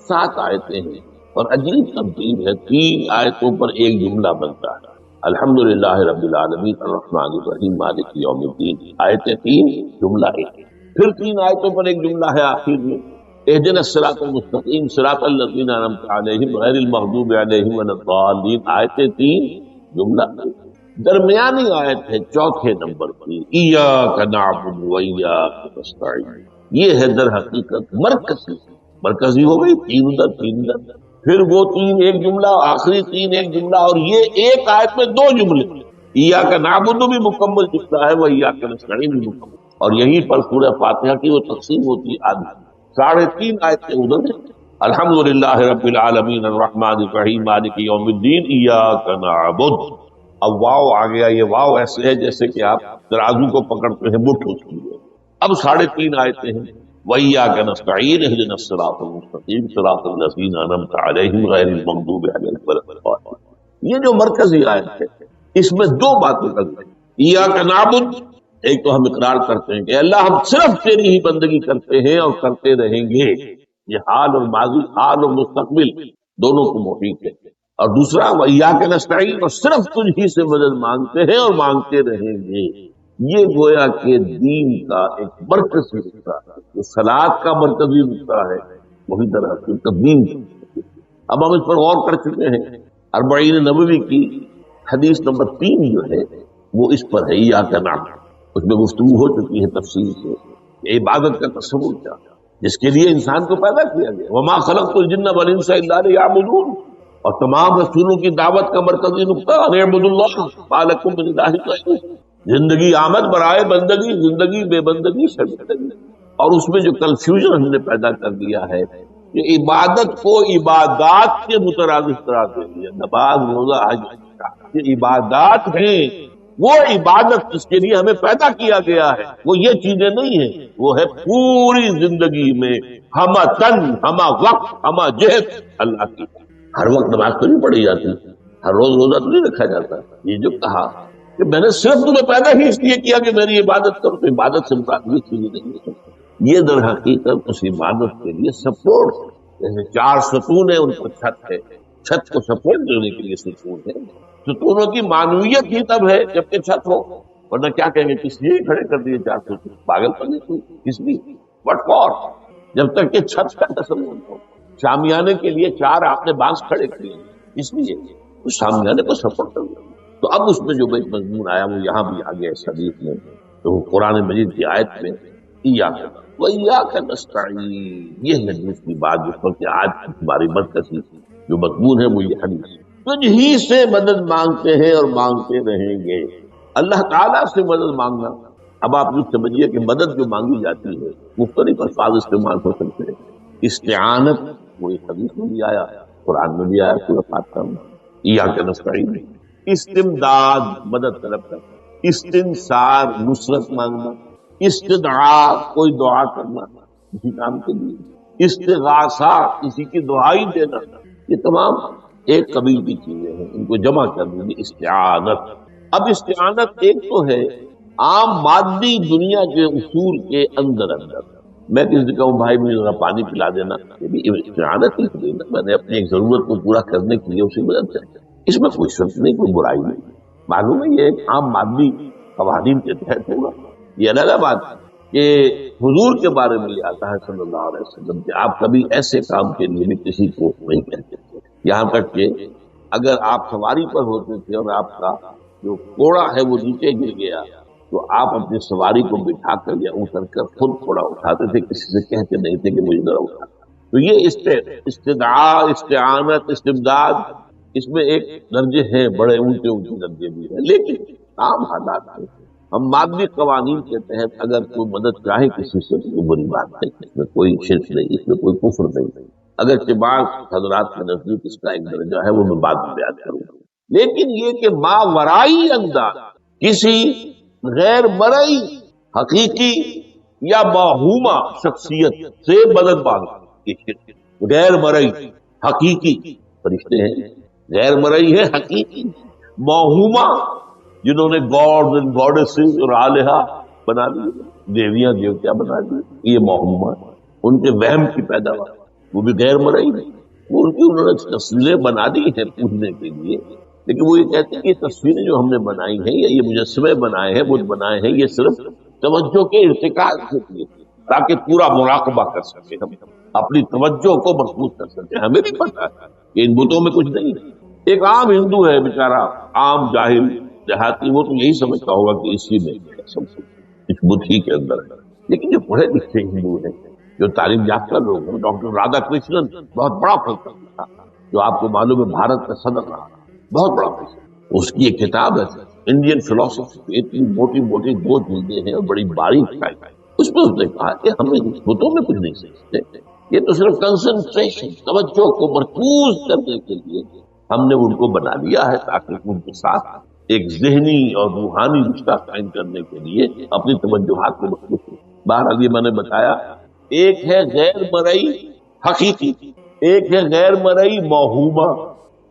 7 آیتیں ہیں اور عجیب ترتیب ہے، 3 آیتوں پر ایک جملہ بنتا ہے. الحمدللہ رب العالمین الرحمن الرحیم مالک یوم الدین، آیتیں 3 جملہ 1. پھر 3 آیتوں پر ایک جملہ ہے آخر میں اہدنا الصراط المستقیم صراط الذین انعمت علیہم غیر المغضوب علیہم ولا الضالین، آیتیں 3 جملہ 1. درمیانی آیت ہے 4تھے نمبر کی ایاک نعبد و ایاک نستعین. یہ ہے در حقیقت مرکزی ہو گئی، 3 ادھر 3 ادھر، پھر وہ 3 ایک جملہ، آخری 3 ایک جملہ، اور یہ ایک آیت میں 2 جملے. ایاک نعبد بھی مکمل جملہ ہے، وہ ایاک نستعین بھی مکمل. اور یہیں پر سورہ فاتحہ کی وہ تقسیم ہوتی ہے آدھی. 3.5 آیتیں ادھر الحمدللہ رب العالمین الرحمن الرحیم مالک یوم الدین ایاک نعبد. اب واو آ گیا. یہ واو ایسے ہے جیسے کہ آپ ترازو کو پکڑتے ہیں مٹھ اس لیے. اب 3.5 آیتیں ہیں وَإِيَّاكَ نَسْتَعِينُ اهْدِنَا الصِّرَاطَ الْمُسْتَقِيمَ صِرَاطَ الَّذِينَ أَنْعَمْتَ عَلَيْهِمْ غَيْرِ الْمَغْضُوبِ عَلَيْهِمْ وَلَا الضَّالِّينَ. یہ جو مرکزی آیت ہے اس میں 2 باتیں کرتے ہیں. ایاک نعبد، ایک تو ہم اقرار کرتے ہیں کہ اللہ ہم صرف تیری ہی بندگی کرتے ہیں اور کرتے رہیں گے. یہ حال اور ماضی، حال اور مستقبل دونوں کو محیط ہے. اور دوسرا وَإِيَّاكَ نَسْتَعِينُ، اور صرف تجھ ہی سے مدد مانگتے ہیں اور مانگتے رہیں گے. یہ گویا کہ دین کا ایک مرکزی نقطہ ہے، جو صلاۃ کا مرکزی نقطہ ہے، وہی در حقیقت دین. اب ہم اس پر غور کر چکے ہیں. 40 نبوی کی حدیث نمبر 3 جو ہے وہ اس پر ہے ایاک نعبد. اس میں گفتگو ہو چکی ہے تفصیل سے کہ عبادت کا تصور کیا ہے جس کے لیے انسان کو پیدا کیا گیا. وما خلقت الجن والانس الا لیعبدون. اور تمام رسولوں کی دعوت کا مرکزی نقطہ ان اعبدوا اللہ ما لکم من الہ غیرہ. زندگی آمد برائے بندگی، زندگی بے بندگی شرمندگی. اور اس میں جو کنفیوژن ہم نے پیدا کر دیا ہے کہ عبادت کو عبادات کے مترادف قرار دے دیا. نماز روزہ حج یہ عبادات ہیں، وہ عبادت جس کے لیے ہمیں پیدا کیا گیا ہے وہ یہ چیزیں نہیں ہیں. وہ ہے پوری زندگی میں ہمہ تن، ہمہ وقت، ہمہ جہت اللہ کی. ہر وقت نماز تو نہیں پڑھی جاتی، ہر روز روزہ تو نہیں رکھا جاتا. یہ جو کہا کہ میں نے صرف تمہیں پیدا ہی اس لیے کیا کہ میری عبادت کرو، تو عبادت سے مراد یہ چیزیں نہیں ہے. یہ در حقیقت اس عبادت کے لیے سپورٹ، جیسے 4 ستون ہیں ان پر چھت ہے، چھت کو سپورٹ دینے کے لیے ستون ہے. ستونوں کی معنویت ہی تب ہے جبکہ چھت ہو، ورنہ کیا کہیں گے کس لیے کھڑے کر دیے 4 ستون، پاگل پن ہے کوئی، کس لیے، وٹ فار، جب تک کہ چھت کا تصور ہو. شامیانے کے لیے 4 آپ نے بانس کھڑے کیے اس لیے اس شامیانے کو سپورٹ کرنا. تو اب اس میں جو ایک مضمون آیا وہ یہاں بھی آ گیا اس حدیث میں، تو وہ قرآن مجید کی آیت میں ایاک وایاک نستعین، یہ ہے دوسری بات جس پر کہ آج ہماری مرکزی جو مضمون ہے وہ یہ حدیث، تجھ ہی سے مدد مانگتے ہیں اور مانگتے رہیں گے. اللہ تعالیٰ سے مدد مانگنا، اب آپ یہ سمجھیے کہ مدد جو مانگی جاتی ہے مختلف الفاظ استعمال ہو سکتے ہیں. استعانت وہ اس حدیث میں بھی آیا، قرآن میں بھی آیا سورۃ فاتحہ میں ایاک نستعین. استمداد مدد طلب کرنا، استنصار نصرت مانگنا، استدعاء کوئی دعا کرنا کسی کام کے لیے، استغاثہ کسی کی دعائی دینا، یہ تمام ایک قبیل کی چیزیں ہیں، ان کو جمع کر دیں استعانت. اب استعانت ایک تو ہے عام مادی دنیا کے اصول کے اندر میں کسی سے کہوں بھائی مجھے ذرا پانی پلا دینا، یہ بھی استعانت ہی ہے، میں نے اپنی ایک ضرورت کو پورا کرنے کے لیے اسی مدد سے، اس میں کوئی شرط نہیں، کوئی برائی نہیں. معلوم ہے یہ ایک عام مادی قوانین کے تحت ہوگا. یہ الگ بات کہ حضور کے بارے میں یہ آتا ہے صلی اللہ علیہ وسلم کہ آپ کبھی ایسے کام کے لیے بھی کسی کو نہیں کہتے تھے، یہاں تک کہ اگر آپ سواری پر ہوتے تھے اور آپ کا جو کوڑا ہے وہ نیچے گر گیا تو آپ اپنی سواری کو بٹھا کر یا اتر کر خود کوڑا اٹھاتے تھے، کسی سے کہتے نہیں تھے کہ مجھے ذرا اٹھا. تو یہ استدعاء، استعانت، استمداد، اس میں ایک درجے ہیں، بڑے اونچے اونچے درجے بھی ہیں، لیکن عام حالات میں ہم مادی قوانین کے تحت اگر کوئی مدد چاہے کسی سے تو بری بات نہیں، اس میں کوئی شرک نہیں، اس میں کوئی کفر نہیں. اگرچہ بعض حضرات کے نزدیک اس کا ایک درجہ ہے وہ میں بعد میں بیان کروں گا، لیکن یہ کہ ماورائی انداز کسی غیر مرئی حقیقی یا موہومہ شخصیت سے مدد مانگنا، غیر مرئی حقیقی فرشتے ہیں، غیر مرئی ہے حقیقی، موہومہ جنہوں نے گاڈز اینڈ گاڈیسز اور آلہہ بنا دی، دیویاں دیوتیا بنا دی، یہ موہومہ ان کے وہم کی پیداوار، وہ بھی غیر مرئی ہے. وہ ان کی انہوں نے تصویریں بنا دی ہیں پوجنے کے لیے، لیکن وہ یہ کہتے ہیں کہ یہ تصویریں جو ہم نے بنائی ہیں یا یہ مجسمے بنائے ہیں، بت بنائے ہیں، یہ صرف توجہ کے ارتکاز کے لیے تاکہ پورا مراقبہ کر سکے، ہم اپنی توجہ کو مرکوز کر سکے. ہمیں بھی پتا ہے کہ ان بتوں میں کچھ نہیں ہے. ایک عام ہندو ہے بیچارہ، عام جاہل دیہاتی، وہ تو یہی سمجھتا ہوگا کہ اسی میں اس بت ہی کے اندر ہے. لیکن جو پڑھے لکھے ہندو ہیں، جو تعلیم یافتہ لوگ ہیں، ڈاکٹر رادھا کرشنن بہت بڑا فلسفی تھا جو آپ کو معلوم ہے بھارت کا صدر رہا، بہت بڑا فلسفی. اس کی ایک کتاب ہے انڈین فلسفی، اتنی موٹی موٹی 2 جلدیں ہیں اور بڑی باریک ہے. اس میں اس نے کہا کہ ہم بتوں میں کچھ نہیں سیکھتے، یہ تو صرف کنسنٹریشن، توجہ کو مرکوز کرنے کے لیے ہم نے ان کو بنا لیا ہے تاکہ ان کے ساتھ ایک ذہنی اور روحانی رشتہ قائم کرنے کے لیے اپنی توجہات کو مرکوز کریں. بہرحال یہ میں نے بتایا، ایک ہے غیر مرئی حقیقی، ایک ہے غیر مرئی موہومہ.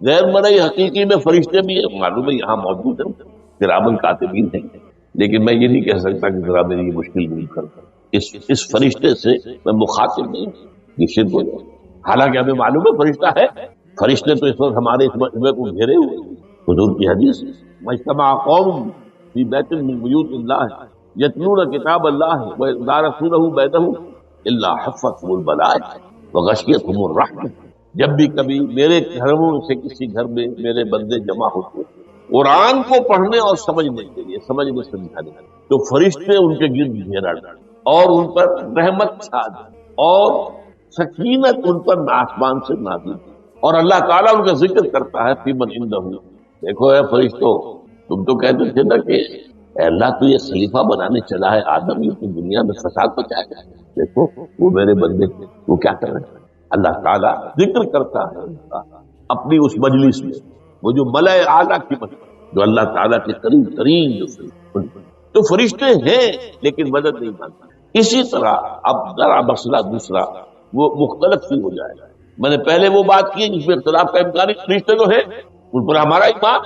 غیر مرئی حقیقی میں فرشتے بھی ہیں، معلوم ہے یہاں موجود ہیں، کرامن کاتبین ہیں، لیکن میں یہ نہیں کہہ سکتا کہ ذرا میری یہ مشکل دور کر اس فرشتے سے میں مخاطب نہیں، یہ شرک ہو جائے. حالانکہ ہمیں معلوم ہے فرشتہ ہے، فرشتے تو اس وقت ہمارے اس مجمع کو گھیرے ہوئے. حضور کی حدیث مجتمع قوم فی بیت من بیوت اللہ یتلون کتاب اللہ ویدارسونہ بینہم الا حفتہم الملائکہ وغشیتہم الرحمہ. جب بھی کبھی میرے گھروں سے کسی گھر میں میرے بندے جمع ہوتے قرآن کو پڑھنے اور سمجھنے کے لیے، سمجھنے سمجھانے تو فرشتے ان کے گرد گھیرا ڈالتے اور ان پر رحمت چھا جاتی اور سکینت ان پر آسمان سے نازل، اور اللہ تعالیٰ ان کا ذکر کرتا ہے فی من عندہ. دیکھو اے فرشتوں، تم تو کہتے تھے نا کہ اے اللہ تو یہ خلیفہ بنانے چلا ہے آدم، یہ تو دنیا میں فساد پہنچائے گا. دیکھو وہ میرے بندے وہ کیا کر رہے ہیں. اللہ تعالیٰ ذکر کرتا ہے اپنی اس مجلس میں، وہ جو ملائے اعلیٰ کی مجلس جو اللہ تعالیٰ کے قریب ترین جو تو فرشتے ہیں لیکن مدد نہیں مانتے. اسی طرح اب ذرا مسئلہ دوسرا وہ مختلف ہی ہو جائے گا. میں نے پہلے وہ بات کی جس میں اختلاف کا امکان ہے، فرشتے تو ہیں ان پر ہمارا ایمان.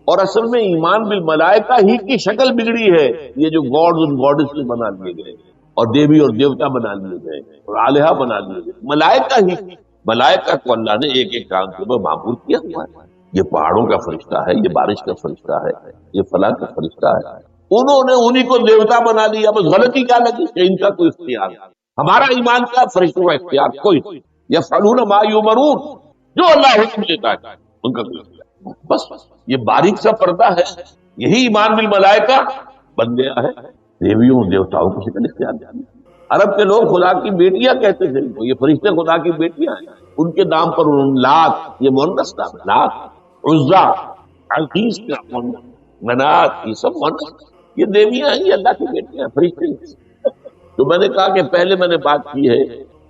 اور اصل میں ایمان بالملائکہ ہی کی شکل بگڑی ہے. یہ جو گاڈز اور گاڈز بنا لیے گئے اور دیوی اور دیوتا بنا لیے گئے اور آلیہ بنا لیے گئے، ملائکہ ہی، ملائکہ کو اللہ نے ایک ایک کام کے اوپر معمور کیا ہوا ہے. یہ پہاڑوں کا فرشتہ ہے، یہ بارش کا فرشتہ ہے، یہ فلاں کا فرشتہ ہے. انہوں نے انہی کو دیوتا بنا لیا. بس غلطی کیا لگی کہ ان کا کوئی اختیار نہیں. ہمارا ایمان کا فرشتوں کا اختیار کوئی نہیں. یفعلون ما یؤمرون، جو اللہ حکم دیتا ہے ان کا کوئی اختیار نہیں. بس یہ باریک سا پردہ ہے. یہی ایمان بالملائکہ بن گیا ہے. دیویوں دیوتاؤں کو شکل اختیار نہیں. عرب کے لوگ خدا کی بیٹیاں کہتے تھے، یہ فرشتے خدا کی بیٹیاں ہیں. ان کے نام پر لات، یہ مؤنث نام ہے، لات، عزا، عزیز کا مؤنث، منات، یہ سب مؤنث. یہ دیویاں ہیں، یہ اللہ کی بیٹیاں، فرشتے. تو میں نے کہا کہ پہلے میں نے بات کی ہے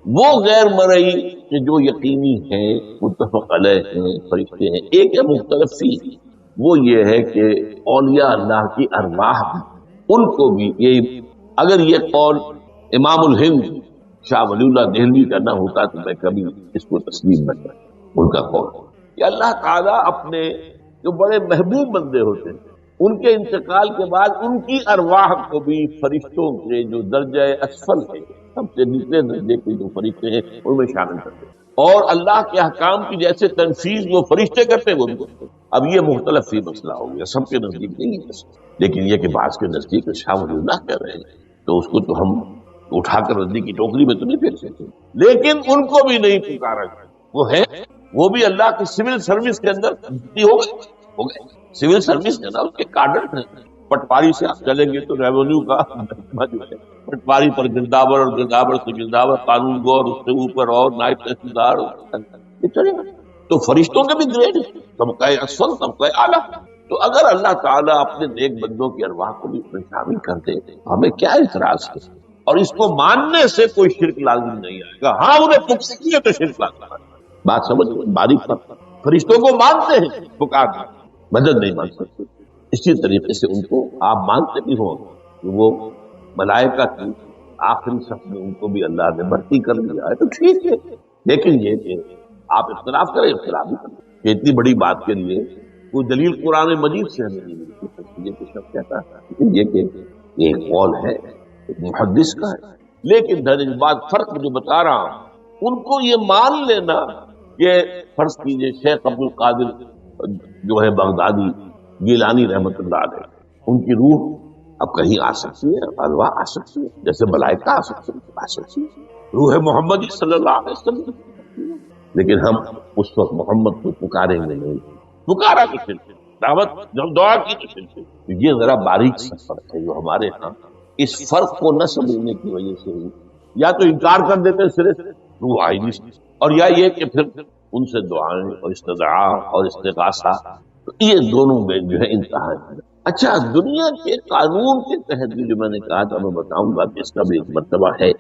وہ غیر مرئی کہ جو یقینی ہیں، متفق علیہ ہیں، فرشتے ہیں. ایک ہے مختلف فی، وہ یہ ہے کہ اولیاء اللہ کی ارواح ان کو بھی یہ، اگر یہ قول امام الہند شاہ ولی اللہ دہلوی کا نہ ہوتا تو میں کبھی اس کو تسلیم نہ کرتا. ان کا قول کہ اللہ تعالیٰ اپنے جو بڑے محبوب بندے ہوتے ہیں ان کے انتقال کے بعد ان کی ارواح کو بھی فرشتوں کے جو درجہ اسفل ہے، سب سے نچلے درجے کے جو فرشتے ہیں ان میں شامل کرتے ہیں. اور اللہ کے احکام کی جیسے تنفیذ وہ فرشتے کرتے ہیں وہ بھی کرتے ہیں. اب یہ مختلف ہی مسئلہ ہو گیا، سب کے نزدیک نہیں ہے. لیکن یہ کہ بعض کے نزدیک شاہ ولی اللہ کہہ رہے ہیں تو اس کو تو ہم اٹھا کر ردی کی ٹوکری میں تو نہیں پھیر سکتے. لیکن ان کو بھی نہیں پکارا. وہ ہے، وہ بھی اللہ کی سول سروس کے اندر ہو گئے. سول سروس ہے نا، اس کے کارڈر ہیں. پٹواری سے آپ چلیں گے تو ریونیو کا جو ہے پٹواری پر گرداور اور گرداور سے گرداور، قانون گو اور اس سے اوپر اور نائب تحصیلدار، یہ چلے گا. تو فرشتوں کے بھی گریڈ، طبقہ اسفل، طبقہ اعلیٰ. تو اگر اللہ تعالیٰ اپنے نیک بندوں کی ارواح کو بھی اس میں شامل کر دے ہمیں کیا اعتراض ہے؟ اور اس کو ماننے سے کوئی شرک لازم نہیں آئے گا. ہاں انہیں پکسی ہے تو شرک لازم آئے گا. بات سمجھ باریک پر فرشتوں کو مانتے ہیں، پکار مدد نہیں مان سکتے. اسی طریقے سے ان کو آپ مانتے بھی ہوں کہ وہ ملائکہ کی آخری صف میں ان کو بھی اللہ نے بھرتی کر لیا ہے تو ٹھیک ہے. لیکن یہ کہ آپ اختلاف کریں، اختلاف بھی کریں کہ اتنی بڑی بات کے لیے کوئی دلیل قرآن مجید سے ہمیں نہیں ملتی. یہ تو سب کہتا ہے یہ کہ یہ قول ہے محدث کا ہے. لیکن درج بعد فرق جو بتا رہا ہوں ان کو یہ مان لینا کہ فرض کیجئے شیخ عبد القادر جو ہے بغدادی گیلانی رحمت اللہ علیہ، ان کی روح اب کہیں آ سکتی ہے، ارواح آ سکتی ہے جیسے ملائکہ آ سکتی ہے. روح محمد صلی اللہ علیہ وسلم. لیکن ہم اس وقت محمد کو پکاریں گے نہیں. پکارا تو صرف دعوت، جب دعا کی تو صرف. یہ ذرا باریک سا فرق ہے جو ہمارے ہاں اس فرق کو نہ سمجھنے کی وجہ سے ہی یا تو انکار کر دیتے صرف روح آئی نہیں، اور یا یہ کہ پھر ان سے دعائیں اور استدعاء اور استغاثہ، یہ دونوں میں جو ہے انتہا ہے. اچھا، دنیا کے قانون کے تحت بھی جو میں نے کہا تھا میں بتاؤں گا کہ اس کا بھی ایک مرتبہ ہے.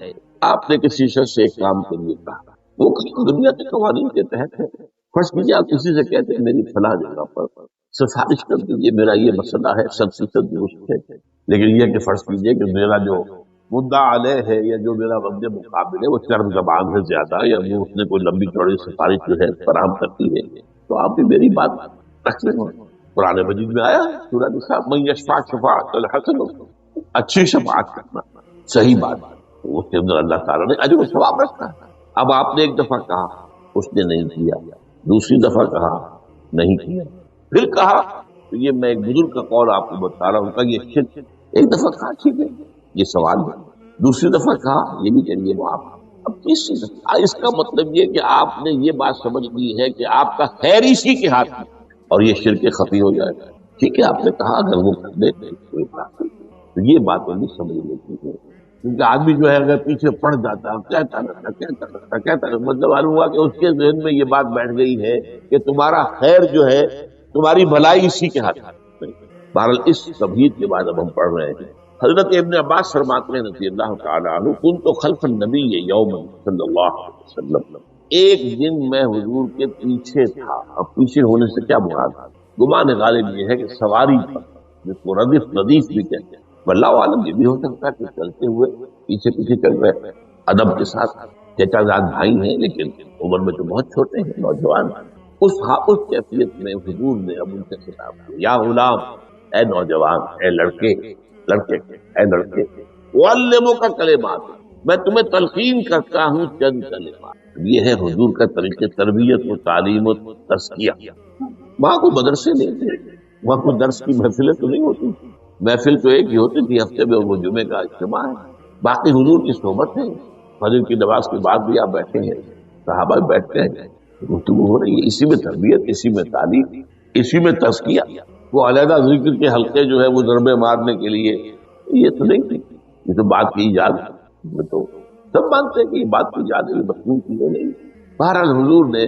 آپ نے کسی شخص سے ایک کام کے لیے کہا، وہ دنیا کے قوانین کے تحت ہے. فرض کیجیے آپ کسی سے کہتے ہیں میری فلاں جگہ پر سفارش کر دیجیے، میرا یہ مسئلہ ہے، 100% درست ہے. لیکن یہ کہ فرض کیجیے کہ میرا جو مدعا علیہ ہے یا جو میرا وقت مقابل ہے وہ چرم زبان ہے زیادہ، یا وہ اس نے کوئی لمبی چوڑی سفارش جو ہے فراہم کرتی ہے، تو آپ بھی میری بات رکھ لیں. قرآن مجید میں آیا سورہ نساء من یشفع شفاعۃ الحسن، اچھی شفاعت کرنا صحیح بات ہے، اس کے اندر اللہ تعالیٰ نے اجر و ثواب رکھا ہے. اب آپ نے ایک دفعہ کہا اس نے نہیں کیا، دوسری دفعہ کہا نہیں کیا، پھر کہا تو یہ میں ایک بزرگ کا قول آپ کو بتا رہا ہوں کہ یہ شرک. ایک دفعہ کہا ٹھیک ہے یہ سوال ہے، دوسری دفعہ کہا یہ بھی چلیے معاف. اب تیسری دفعہ اس کا مطلب یہ کہ آپ نے یہ بات سمجھ لی ہے کہ آپ کا خیر اسی کے ہاتھ میں اور یہ شرک خفی ہو جائے گا. ٹھیک ہے آپ نے کہا اگر وہ کر دے تو یہ بات نہیں سمجھ لیتی ہے. کیونکہ آدمی جو ہے اگر پیچھے پڑ جاتا ہے کہتا ہے مطلب معلوم ہوا کہ اس کے ذہن میں یہ بات بیٹھ گئی ہے کہ تمہارا خیر جو ہے، تمہاری بھلائی اسی کے ہاتھ میں. بہرحال اس تبہیت کے بعد اب ہم پڑھ رہے ہیں. حضرت ابن عباس فرماتے ہیں رضی اللہ تعالیٰ عنہ، کنت خلف النبی یوما صلی اللہ علیہ وسلم، ایک دن میں حضور کے پیچھے تھا. اب پیچھے ہونے سے کیا مراد ہے؟ گمان غالب یہ ہے کہ سواری پر، جس کو ردیف بھی کہتے ہیں. واللہ عالم یہ بھی ہو سکتا ہے کہ چلتے ہوئے پیچھے پیچھے چل رہے ادب کے ساتھ. چچا زاد بھائی ہیں لیکن عمر میں تو بہت چھوٹے ہیں، نوجوان. اس کیفیت میں حضور نے اب ان سے خطاب کیا، یا غلام، اے نوجوان، اے لڑکے، اے لڑکے، وعلمک کلمات، میں تمہیں تلقین کرتا ہوں چند کلمات۔ یہ ہے حضور کا طریقہ تربیت و تعلیم و تزکیہ۔ وہاں کوئی مدرسے نہیں تھے، وہاں کوئی درس کی محفلیں تو نہیں ہوتی، محفل تو ایک ہی ہوتی تھی ہفتے میں، وہ جمعے کا اجتماع ہے، باقی حضور کی صحبت ہے، فجر کی نماز کے بعد بھی آپ بیٹھے ہیں، صحابہ بیٹھتے ہیں، گفتگو ہو رہی ہے، اسی میں تربیت، اسی میں تعلیم، اسی میں تزکیہ۔ وہ علیحدہ ذکر کے حلقے جو ہے وہ ضربے مارنے کے لیے یہ تو نہیں تھی، یہ تو بات کی ایجاد میں تو سب مانتے ہیں کہ یہ بات کی ایجاد ہے، مخلوق کی ہے نہیں۔ بہرحال حضور نے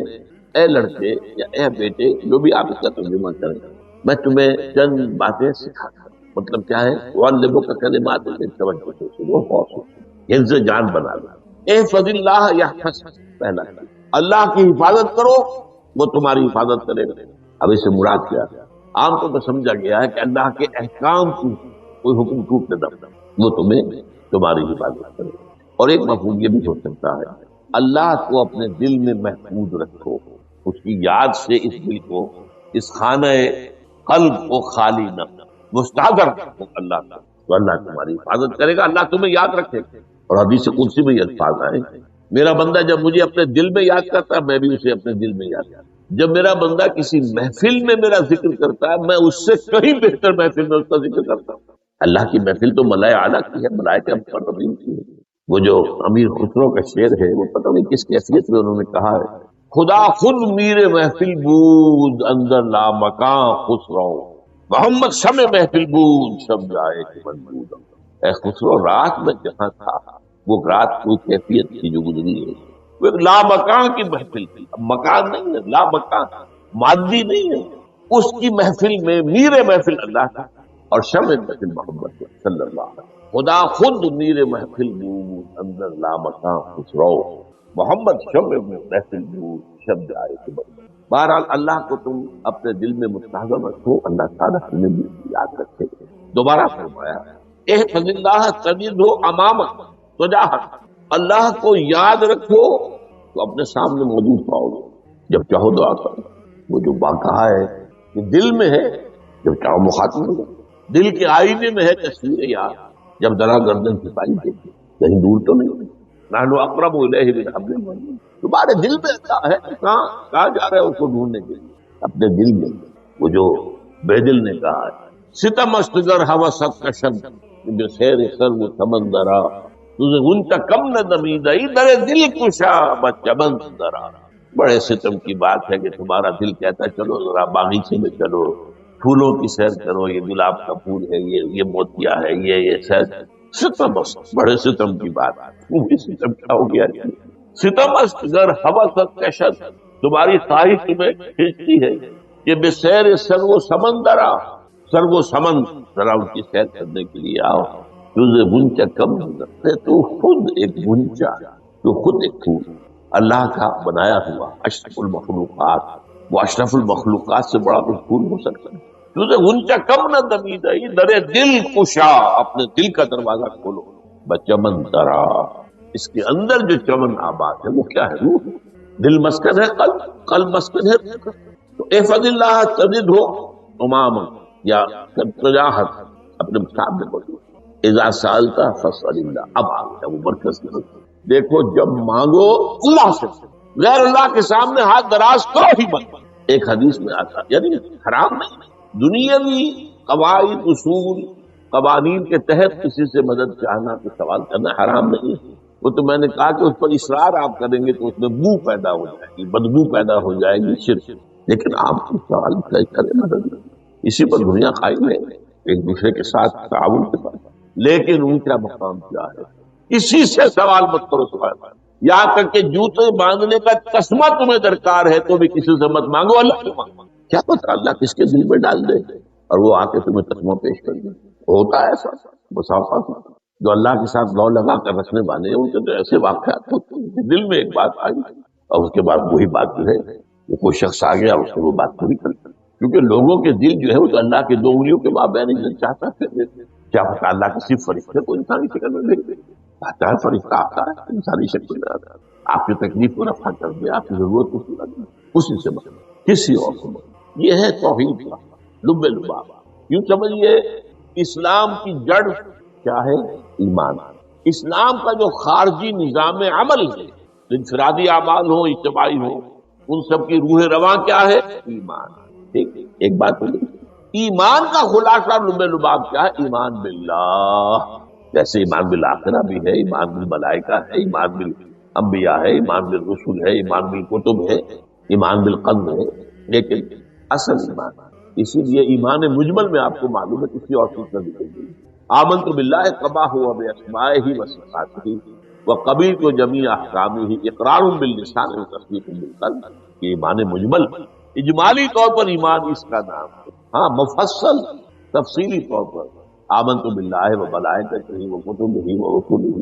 اے لڑکے یا اے بیٹے، جو بھی آپ اس کا ترجمہ کریں، میں تمہیں چند باتیں سکھاتا ہوں۔ مطلب کیا ہے؟ وعلمک کلمات، حفظ جان بنا لو۔ احفظ اللہ یحفظک، پہلا اللہ کی حفاظت کرو وہ تمہاری حفاظت کرے گا۔ اب اس سے مراد کیا ہے؟ عام طور پر سمجھا گیا ہے کہ اللہ کے احکام کی کوئی حکم ٹوٹنے دم وہ تمہاری حفاظت کرے گا۔ اور ایک مفہوم یہ بھی ہو سکتا ہے، اللہ کو اپنے دل میں محفوظ رکھو، اس کی یاد سے اس دل کو، اس خانہ قلب کو خالی نہ مستحضر رکھو اللہ کا، تو اللہ تمہاری حفاظت کرے گا، اللہ تمہیں یاد رکھے گا۔ اور حدیث قدسی میں یہ الفاظ آئے، میرا بندہ جب مجھے اپنے دل میں یاد کرتا ہے میں بھی اسے اپنے دل میں یاد کرتا ہوں۔ جب میرا بندہ کسی محفل میں میرا ذکر کرتا ہے میں اس سے کہیں بہتر محفل میں اس کا ذکر کرتا ہوں۔ اللہ کی محفل تو ملائے اعلیٰ کی ہے، ملائکہ مقربین کی ہے۔ وہ جو امیر خسرو کا شعر ہے وہ پتہ نہیں کس کیفیت میں انہوں نے کہا ہے، خدا خود میر محفل بود اندر لامکاں خسرو، محمد شمع محفل بود شب جائے کہ من بود۔ اے خسرو، رات میں جہاں تھا وہ رات کوئی کیفیت تھی جو گزری ہے، وہ ایک لامکان کی محفل تھی، اب مکان نہیں ہے، لامکان، مادی نہیں ہے، اس کی محفل میں میر محفل اللہ تھا اور شمع محفل محمد صلی اللہ علیہ وسلم۔ خدا خود میر محفل بود اندر لامکان خسرو، محمد شمع محفل بود شب جائے کہ من بود۔ بہرحال اللہ کو تم اپنے دل میں مستحضر رکھو، اللہ تعالیٰ تمہیں بھی یاد رکھے گا۔ دوبارہ فرمایا، احفظ اللہ تجدہ امامک تجاہک، اللہ کو یاد رکھو تو اپنے سامنے موجود پاؤ گے، جب چاہو دعا کرو۔ وہ جو بات کہا ہے کہ دل میں ہے، جب چاہو مخاطب ہو جائے، دل کے آئینے میں ہے تصویر یار، جب ذرا گردن چھپائی دیکھے کہیں دور تو نہیں، نحن اقرب الیہ من حبل الورید، تمہارے دل میں ہے، کہاں جا رہے ہو اس کو ڈھونڈنے کے لیے؟ اپنے دل میں۔ وہ جو بے دل نے کہا ہے، ستم استگر ہوسک کشم بسیر سر و سمندرا، تجھے ان کا کم نہ دمیدئی در دل کشا بچمن درا۔ بڑے ستم کی بات ہے کہ تمہارا دل کہتا ہے چلو ذرا باغیچے میں چلو، پھولوں کی سیر کرو، یہ گلاب کا پھول ہے، یہ موتیا ہے، یہ سیر، ستم است، بڑے ستم کی بات ہے۔ ستم کیا ہو گیا؟ ستم است گر ہوس کشد، تمہاری خواہش تمہیں کھینچتی ہے کہ بے سیر سر و سمندرا، سر و سمن، ذرا ان کی سیر کرنے کے لیے آؤ۔ تجھے غنچہ کم ہے، تو خود ایک غنچہ، تو خود ایک پھول، اللہ کا بنایا ہوا اشرف المخلوقات، وہ اشرف المخلوقات سے بڑا کوئی پھول ہو سکتا ہے؟ تجھے غنچہ کم نہ دمیدئی در دل کشا، اپنے دل کا دروازہ کھولو، بچمن درا، اس کے اندر جو چمن آباد ہے وہ کیا ہے؟ روح۔ دل مسکن ہے، قلب مسکن ہے روح۔ تو احفظ اللہ تجدہ امامک یا تجاہک، اپنے سامنے موجود۔ اذا سالتا فاسأل اللہ، اب آ گیا وہ مرکز کی حکم۔ دیکھو جب مانگو اللہ سے، غیر اللہ کے سامنے ہاتھ دراز کرو ہی مت۔ ایک حدیث میں آتا، یعنی حرام نہیں، دنیاوی قواعد اصول قوانین کے تحت کسی سے مدد چاہنا تو سوال کرنا حرام نہیں ہے۔ وہ تو میں نے کہا کہ اس پر اصرار آپ کریں گے تو اس میں بو پیدا ہو جائے گی، بدبو پیدا ہو جائے گی، شرک۔ لیکن آپ کو سوال کریں مدد، اسی پر دنیا قائم ہے، ایک دوسرے کے ساتھ تعاون کے ساتھ۔ لیکن اونچا مقام کیا ہے؟ اسی سے سوال مت کرو، سوال یہاں تک کہ جوتے باندھنے کا تسمہ تمہیں درکار ہے تو بھی کسی سے مت مانگو، اللہ سے مانگو۔ کیا پتہ اللہ کس کے دل میں ڈال دے اور وہ آ کے تمہیں تسمہ پیش کر دے۔ ہوتا ہے ایسا مسافات جو اللہ کے ساتھ لو لگا کر رکھنے والے ہیں، ان کے تو ایسے واقعات ہوتے ہیں، دل میں ایک بات آئی اور اس کے بعد وہی بات جو ہے وہ کوئی شخص آ گیا اس سے وہ بات پوری کر دی۔ کیونکہ لوگوں کے دل جو ہے وہ تو اللہ کے دو انگلیوں کے مابین نہیں چاہتا ہے، کیا پتا اللہ کسی فرشتے کو انسانی شکل میں بھیج دے، آتا ہے فرشتہ آتا ہے انسانی شکل میں آتا ہے، آپ کی تکلیف کو رفع کر دے، آپ کی ضرورت کو پورا کر دے، اسی سے کسی اور کو نہیں۔ یہ ہے توحید کا لب لباب۔ یوں سمجھیے اسلام کی جڑ کیا ہے؟ ایمان۔ اسلام کا جو خارجی نظام عمل ہے، انفرادی اعمال ہوں اجتماعی ہوں، ان سب کی روح رواں کیا ہے؟ ایمان۔ ٹھیک، ایک بات بولی، ایمان کا خلاصہ لب لباب کیا ہے؟ ایمان باللہ۔ جیسے ایمان بالآخرہ بھی ہے، ایمان بالملائکہ ہے، ایمان بالانبیاء ہے، ایمان بالرسل ہے، ایمان بالکتب ہے، ایمان بالقلب ہے، لیکن اصل ایمان اسی لیے ایمان مجمل میں آپ کو معلوم ہے کسی اور چیز کا ذکر نہیں۔ آمنت باللہ کما ہوا باسمائہ وصفاتہ وقبیلۃ جمیع احکامہ اقرار باللسان وتصدیق بالقلب۔ یہ ایمان مجمل، اجمالی طور پر ایمان اس کا نام ہے۔ ہاں مفصل تفصیلی طور پر آمنت باللہ وملائکتہ وکتبہ ورسلہ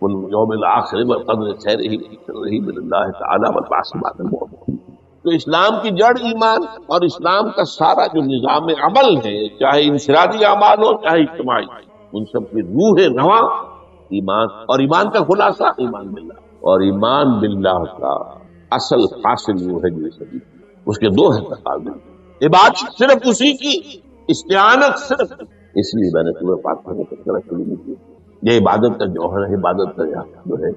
والیوم الآخر والقدر خیرہ وشرہ من اللہ تعالی والبعث بعد الموت۔ تو اسلام کی جڑ ایمان، اور اسلام کا سارا جو نظام عمل ہے، چاہے انفرادی اعمال ہو چاہے اجتماعی، ان سب کی روح رواں ایمان۔ اور ایمان کا خلاصہ ایمان باللہ، اور ایمان باللہ کا اصل حاصل وہ ہے جو سبھی اس کے دو ہیں تقاضے، عبادت صرف اسی کی، استعانت صرف۔ اس لیے میں نے تمہیں پاک کرنے کا تذکرہ شروع نہیں کیا۔ یہ عبادت کا جوہر ہے، عبادت کا جو ہے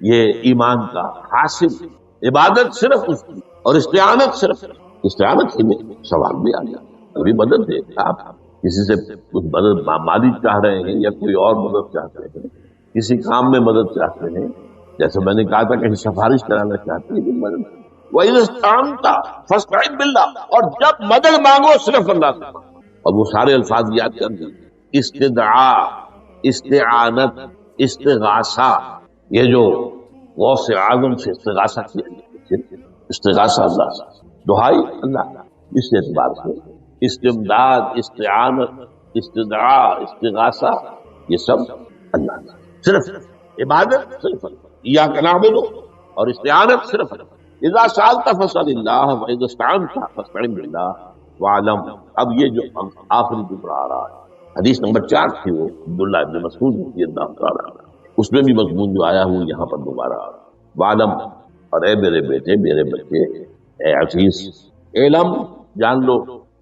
یہ ایمان کا حاصل، عبادت صرف اس کی اور استعانت صرف۔ استعانت ہی میں سوال بھی آ گیا، ابھی مدد دے، آپ کسی سے کچھ مدد مالی چاہ رہے ہیں یا کوئی اور مدد چاہتے ہیں، کسی کام میں مدد چاہتے ہیں، جیسے میں نے کہا تھا کہیں سفارش کرانا چاہتے ہیں، مدد۔ وَإِذَا اسْتَعَنْتَ فَاسْتَعِنْ بِاللَّهِ، اور جب مدد مانگو صرف اللہ سے مانگو۔ اور وہ سارے الفاظ یاد کر دیں، استدعاء، استعانت، استغاثہ، یہ جو غوث اعظم سے استغاثہ کیا گیا، استغاثہ اللہ سے، دعائی اللہ، اس اعتبار سے استمداد، استعانت، استدعاء، استغاثہ، یہ سب اللہ کا، صرف عبادت صرف اللہ، اياك نعبد، اور استعانت صرف اللہ۔ اذا سألت فاسأل اللہ واذا استعنت فاستعن باللہ واعلم۔ اب یہ جو آخری ٹکڑا آ رہا ہے، حدیث نمبر 4 تھی، وہ عبداللہ ابن مسعود رضی اللہ تعالیٰ عنہ، اس میں بھی مضمون جو آیا ہوں یہاں پر دوبارہ آ رہا ہے۔ واعلم، اور اے میرے بیٹے، میرے بچے، اے عزیز، علم، جان لو،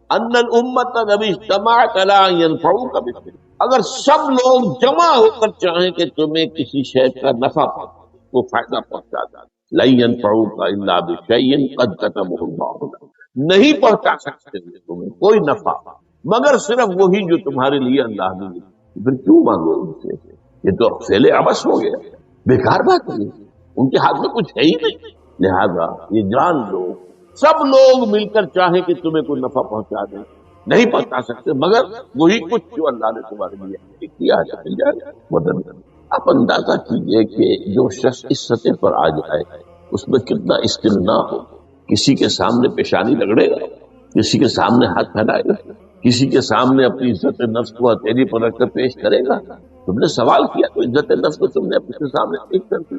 ان الامت نبی اجتماعت علی ان ينفعوک بشیء، اگر سب لوگ جمع ہو کر چاہیں کہ تمہیں کسی شے کا نفع پہنچے، وہ فائدہ پہنچا جائے، لن ينفعوک الا بشیء قد کتبہ اللہ لک، نہیں پہنچا سکتے تمہیں کوئی نفع مگر صرف وہی جو تمہارے لیے اللہ نے لکھی۔ پھر کیوں مانگو ان سے؟ یہ تو فعل عبث ہو گیا، بیکار بات ہے، ان کے ہاتھ میں کچھ ہے ہی نہیں۔ لہذا یہ جان لو، سب لوگ مل کر چاہیں کہ تمہیں کوئی نفع پہنچا دیں، نہیں پہنچا سکتے مگر وہی کچھ جو اللہ نے تمہارے لیے کیا ہے، مل جائے مدد۔ آپ اندازہ کیجئے کہ جو شخص اس سطح پر آ جائے اس میں کتنا استغنا ہو، کسی کے سامنے پیشانی رگڑے گا، کسی کے سامنے ہاتھ پھیلائے گا، کسی کے سامنے اپنی عزت نفس کو ہتھیلی پر رکھ کر پیش کرے گا۔ تم نے سوال کیا تو عزت نفس کو تم نے اپنے سامنے پیش کر دی،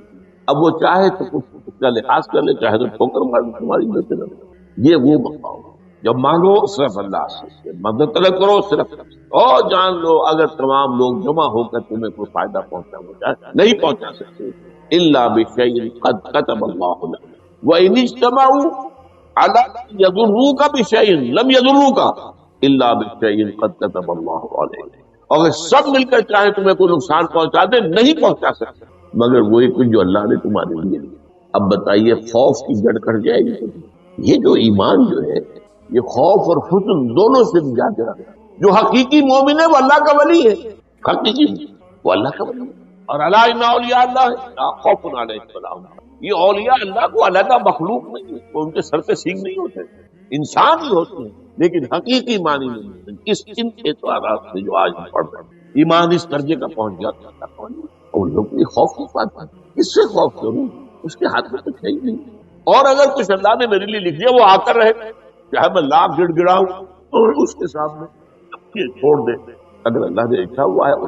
اب وہ چاہے تو اس کا لحاظ کر لے، چاہے تو ٹھوکر مار دے تمہاری عزت نفس۔ یہ وہ مقام جب مانگو صرف اللہ سے، مدد طلب کرو صرف اللہ سے، اور جان لو اگر تمام لوگ جمع ہو کر تمہیں کوئی فائدہ پہنچا نہیں پہنچا سکتے، الا بشیء قد کتب اللہ لک وان اجتمعوا علی ان یضروک بشیء لم یضروک الا بشیء قد کتب اللہ علیک، اگر سب مل کر چاہے تمہیں کوئی نقصان پہنچا دے نہیں پہنچا سکتے مگر وہی کچھ جو اللہ نے تمہارے لیے لیا۔ اب بتائیے خوف کی جڑ کٹ جائے گی۔ یہ جو ایمان جو ہے یہ خوف اور حزن دونوں سے بھی جاتے رہتا ہے۔ جو حقیقی مومن ہے وہ اللہ کا ولی ہے، حقیقی وہ اللہ کا ولی ہے، اور الا ان اولیاء اللہ لا خوف علیہم ولا هم يحزنون۔ یہ اولیاء اللہ کو علیحدہ مخلوق نہیں ہے، وہ ان کے سر پہ سینگ نہیں ہوتے، انسان ہی ہوتے ہیں لیکن حقیقی معنی میں اس ان اعتبارات سے جو آج پڑھ رہے ہیں ایمان اس درجے کا پہنچ جاتا ہے، ان لوگ کو خوف کی بات ہے، کس سے خوف کروں، اس کے ہاتھ میں تو ہے ہی نہیں، اور اگر کچھ اللہ نے میرے لیے لکھ دیا وہ آ کر رہے، چاہے میں لاکھ گڑ گڑاؤں اور اس کے سامنے یہ چھوڑ دے، اگر اللہ نے لکھا ہوا ہے وہ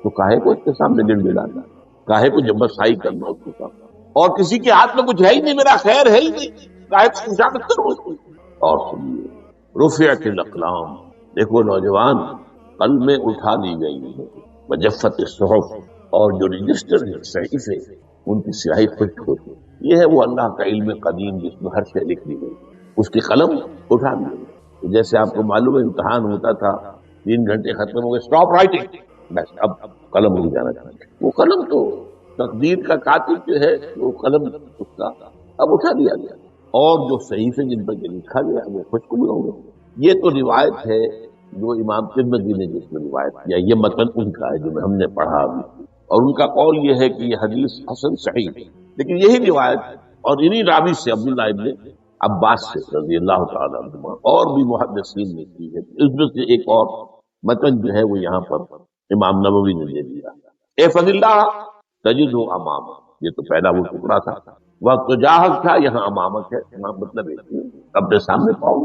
تو کاہے کو اس کے سامنے گڑ گڑانا، کاہے کو جبرسائی کرنا اس کے سامنے، اور کسی کے ہاتھ میں کچھ ہے ہی نہیں، میرا خیر ہے ہی نہیں، کاہے کو مشاغت کرو اس کو۔ اور سنیے رفعت الاقلام، دیکھو نوجوان قلمیں اٹھا لی گئی ہیں، وجفت الصحف، اور جو رجسٹر ہے صحیفے ان کی سیاہی خشک ہوتی، یہ ہے وہ اللہ کا علم قدیم جس میں ہر شے لکھ لی گئی، اس کی قلم اٹھا دی. جیسے آپ کو معلوم ہے امتحان ہوتا تھا 3 گھنٹے ختم ہو گئے, اسٹاپ رائٹنگ, بس اب قلم رک جانا چاہیے. وہ قلم تو تقدیر کا کاتب جو ہے وہ قلم اس کا اب اٹھا دیا گیا, اور جو صحیفے جن پر لکھا گیا وہ خشک بھی ہو گئے. یہ تو روایت ہے جو امام ترمذی نے جس میں روایت کیا, یہ متن ان کا ہے جو ہم نے پڑھا ابھی, اور ان کا قول یہ ہے کہ یہ حدیث حسن صحیح ہے. لیکن یہی روایت اور انہی راوی سے عبداللہ ابن عباس سے رضی اللہ تعالیٰ عنہما اور بھی محدثین نے کی ہے. اس میں سے ایک اور متن جو ہے وہ یہاں پر امام نووی نے دے دیا, اے فضل اللہ تجدہ امامہ, یہ تو پہلا وہ ٹکڑا تھا. وقت جاہد تھا, یہاں امامت ہے, امام مطلب اپنے سامنے پاؤ.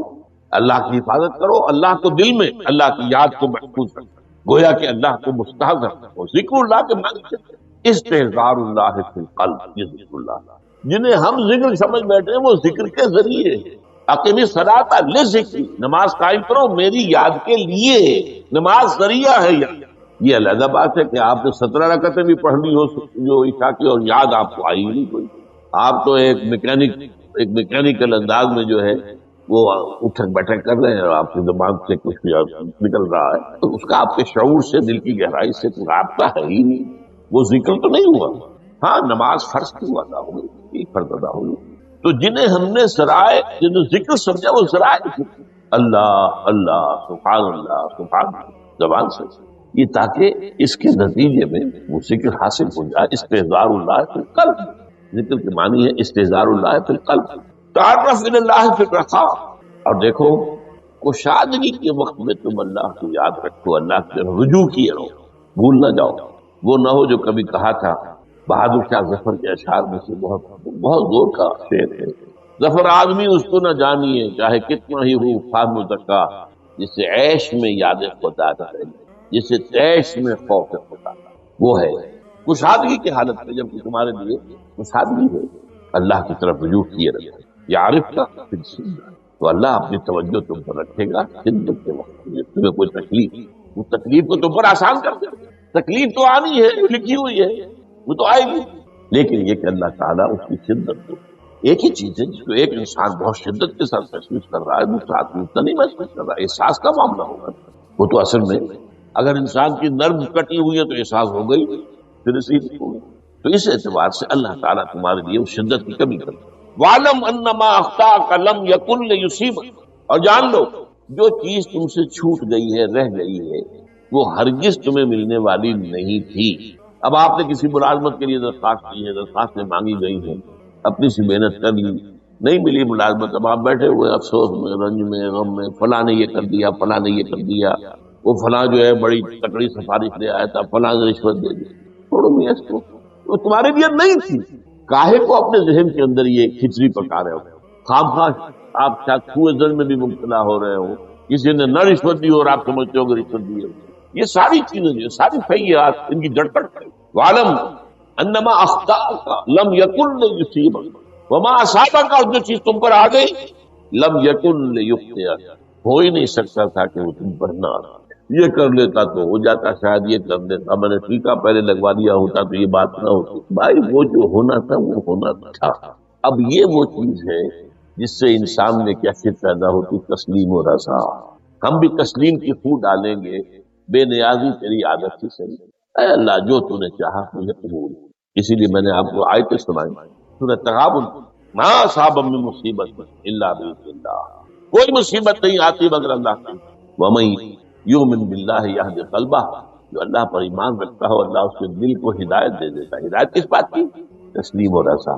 اللہ کی حفاظت کرو, اللہ کو دل میں, اللہ کی یاد کو محفوظ رکھو, گویا کہ اللہ کو مستحضر رکھو. ذکر اللہ کے معنی استحضار اللہ فی القلب, یہ ذکر اللہ. جنہیں ہم ذکر سمجھ بیٹھے ہیں وہ ذکر کے ذریعے اقیم الصلاۃ للذکر, نماز قائم کرو میری یاد کے لیے, نماز ذریعہ ہے. یہ علیحدہ بات ہے کہ آپ نے 17 رکعتیں بھی پڑھ لی ہو جو عشاء کی, اور یاد آپ کو آئی نہیں کوئی. آپ تو ایک میکینیکل انداز میں جو ہے وہ اٹھک بیٹھک کر رہے ہیں, اور آپ کے دماغ سے کچھ نکل رہا ہے, تو اس کا آپ کے شعور سے, دل کی گہرائی سے کوئی رابطہ ہے ہی نہیں, وہ ذکر تو نہیں ہوا. ہاں نماز فرض کیوں ادا ہوگی, فرض ادا ہوگی. تو جنہیں ہم نے ذرائع, جنہیں ذکر سمجھا وہ ذرائع اللہ اللہ سبحان اللہ سبحان زبان سے, یہ تاکہ اس کے نتیجے میں وہ ذکر حاصل ہو جائے. استحضار اللہ فی القلب, ذکر کے معنی ہے استحضار اللہ فی القلب. تعرف الی اللہ فی الرخاء, اور دیکھو کشادگی کے وقت میں تم اللہ کو یاد رکھو, اللہ کی رجوع کیے رہو, بھول نہ جاؤ. وہ نہ ہو جو کبھی کہا تھا بہادر شاہ ظفر کے اشعار میں سے, بہت زور کا شعر ہے, ظفر آدمی اس کو نہ جانیے چاہے کتنا ہی ہو فہم و ذکا, جسے عیش میں یاد خدا نہ رہے, جسے عیش میں خوف خدا. وہ ہے کشادگی کی حالت میں, جب کہ تمہارے لیے کشادگی ہے, اللہ کی طرف رجوع کیے رہے. یعرف کا تو اللہ اپنی توجہ تم پر رکھے گا شدت کے وقت میں. تمہیں کوئی تکلیف, وہ تکلیف کو تم پر آسان کر دے. تکلیف تو آنی ہے, جو لکھی ہوئی ہے وہ تو آئے گی, لیکن یہ کہ اللہ تعالیٰ اس کی شدت کو, ایک ہی چیز ہے جس کو ایک انسان بہت شدت کے ساتھ محسوس کر رہا ہے, دوسرا آدمی اتنا نہیں محسوس کر رہا ہے. احساس کا معاملہ ہوگا. وہ تو اصل میں اگر انسان کی نرم کٹی ہوئی ہے تو احساس ہو گئی, پھر اسی ہوگی. تو اس اعتبار سے اللہ تعالیٰ تمہارے لیے اس شدت کی کمی کرتا ہے. وَعْلَمْ أَنَّمَا أَخْطَأَكَ لَمْ يَكُنْ لِيُصِيبَكَ, اور جان لو جو چیز تم سے چھوٹ گئی ہے, رہ گئی ہے, وہ ہرگز تمہیں ملنے والی نہیں تھی. اب آپ نے کسی ملازمت کے لیے درخواست کی ہے, درخواستیں مانگی گئی ہیں, اپنی سی محنت کر لی, نہیں ملی ملازمت, اب آپ بیٹھے ہوئے افسوس میں, رنج میں, غم میں, فلاں نے یہ کر دیا, فلاں نے یہ کر دیا, وہ فلاں جو ہے بڑی تکڑی سفارش لے آیا تھا, فلاں نے رشوت دے دی. چھوڑو میاں اس کو, وہ تمہارے لیے نہیں تھی. کاہے کو اپنے ذہن کے اندر یہ کھچڑی پکا رہے ہو, خواہ آپ شاید سوء ظن میں بھی مبتلا ہو رہے ہو, کسی نے نہ رشوت دی اور آپ سمجھتے ہو کہ رشوت دی ہے. یہ ساری چیزیں جو ساری فیات ان کی جڑ پر وعلم انما اخطاءک لم یکن لیصیبک وما اصابک, اور جو چیز تم پر آ گئی لم یکن لیخطئک, ہو ہی نہیں سکتا تھا کہ وہ تم پر نہ آ. یہ کر لیتا تو ہو جاتا, شاید یہ کر لیتا, میں نے ٹیکا پہلے لگوا دیا ہوتا تو یہ بات نہ ہوتی. بھائی وہ جو ہونا تھا وہ ہونا تھا. اب یہ وہ چیز ہے جس سے انسان میں کیفیت پیدا ہوتی, تسلیم و رضا. ہم بھی تسلیم کی خو ڈالیں گے, بے نیازی تیری عادت ہی صحیح, اے اللہ جو تو نے چاہا مجھے قبول. اسی لیے میں نے آپ کو آیتیں سنائی, سورہ تغابن, ما اصاب من مصیبت الا باذن اللہ, کوئی مصیبت نہیں آتی مگر اللہ کی. ومن یؤمن باللہ یہد قلبہ, جو اللہ پر ایمان رکھتا ہو اللہ اس کے دل کو ہدایت دے دیتا ہے. ہدایت کس بات کی؟ تسلیم و رضا.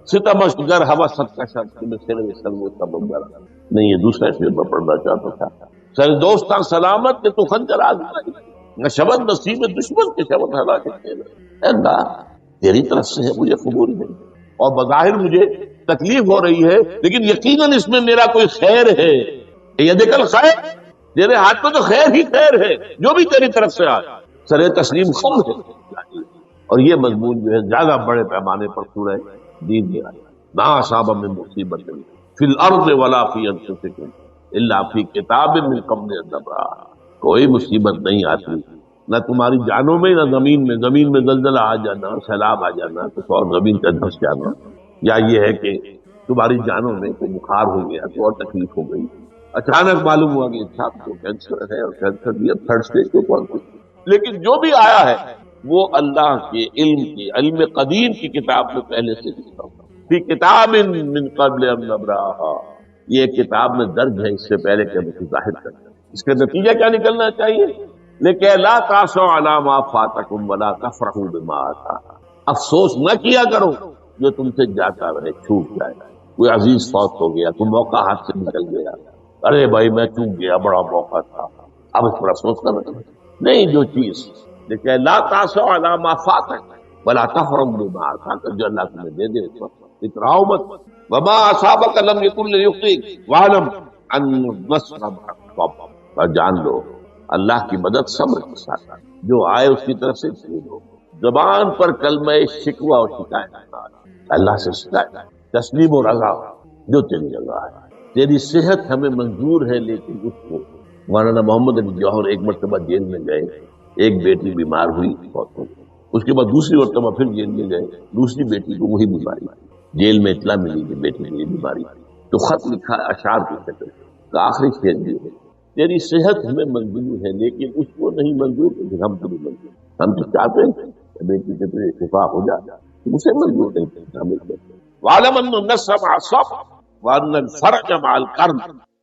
ستمش گر ہوا ست کا شخص میں سر سلم سبب نہیں, یہ دوسرا شعر میں پڑھنا چاہتا تھا. سر دوستاں سلامت کہ تو خنجر آزمائی, نہ شبد نصیب دشمن کے شبد ہلاکت. اللہ تیری طرف سے ہے, مجھے قبول نہیں, اور بظاہر مجھے تکلیف ہو رہی ہے, لیکن یقیناً اس میں میرا کوئی خیر ہے. یہ دیکھل خیر, تیرے ہاتھ میں تو خیر ہی خیر ہے جو بھی تیری طرف سے آئے. سر تسلیم خم ہے. اور یہ مضمون جو ہے زیادہ بڑے پیمانے پر سورہ دین میں آیا. ما اصاب من مصیبت فی الارض ولا فی انفسکم الا فی کتاب من قبل ان نبرأها, کوئی مصیبت نہیں آتی نہ تمہاری جانوں میں نہ زمین میں. زمین میں زلزلہ آ جانا, سیلاب آ جانا, کچھ اور زمین کا دھس جانا, یا یہ ہے کہ تمہاری جانوں میں کوئی بخار ہو گیا تو اور تکلیف ہو گئی، اچانک معلوم ہوا کہ صاحب کو کینسر ہے اور کینسر بھی اب تھرڈ اسٹیج کو پہنچ گئی، لیکن جو بھی آیا ہے وہ اللہ کے علم کی، علم قدیم کی کتاب میں پہلے سے لکھا ہوا فی کتاب من قبل ان نبرأہا، یہ کتاب میں درج ہے اس سے پہلے کہ ہم اسے ظاہر کریں۔ اس کا نتیجہ کیا نکلنا چاہیے؟ لیکن لا تاسوا علی ما فاتکم ولا تفرحوا بما آتاکم، افسوس نہ کیا کرو جو تم سے جاتا رہے، چھوٹ جائے، کوئی عزیز فوت ہو گیا، کوئی موقع ہاتھ سے نکل گیا، ارے بھائی میں چوک گیا، بڑا موقع تھا، اب اس پر افسوس کر رہے نہیں، جو چیز لیکن لا تاسوا علی ما فاتک ولا تفرحوا بما آتاک، جو اللہ تمہیں دے دے اس وقت اتراؤ مت، وما اصابک لم یکن لیخطئک واعلم ان النصر مع الصبر، اور جان لو اللہ کی مدد صبر کے ساتھ ہے، جو آئے اس کی طرف سے چھوڑ دو، زبان پر کلمہ شکوہ اور شکایت، اللہ سے شکایت، تسلیم و رضا، جو تیری رضا ہے، تیری صحت ہمیں منظور ہے لیکن اس کو، مولانا محمد علی جوہر ایک مرتبہ جیل میں گئے، ایک بیٹی بیمار ہوئی فوت ہو گئی، اس کے بعد دوسری مرتبہ پھر جیل میں گئے، دوسری بیٹی کو وہی بیماری، جیل میں اطلاع ملی کہ بیٹی کو یہ بیماری، تو خط لکھا اشعار کی شکل کا آخری شعر یہ ہے، تیری صحت ہمیں منظور ہے لیکن اس کو نہیں منظور کہ ہم تو نہیں منظور، ہم تو چاہتے ہیں کہ بیٹی کے تو شفا ہو جائے، اسے منظور نہیں کرتے ہمیں کرتے۔ وَاعْلَمْ أَنَّ النَّصْرَ مَعَ الصَّبْرِ وَأَنَّ الْفَرْجَ مَعَ الْكَرْبِ،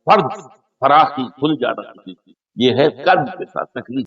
فرج فراخی کھل جانا، یہ ہے کرب کے ساتھ تکلیف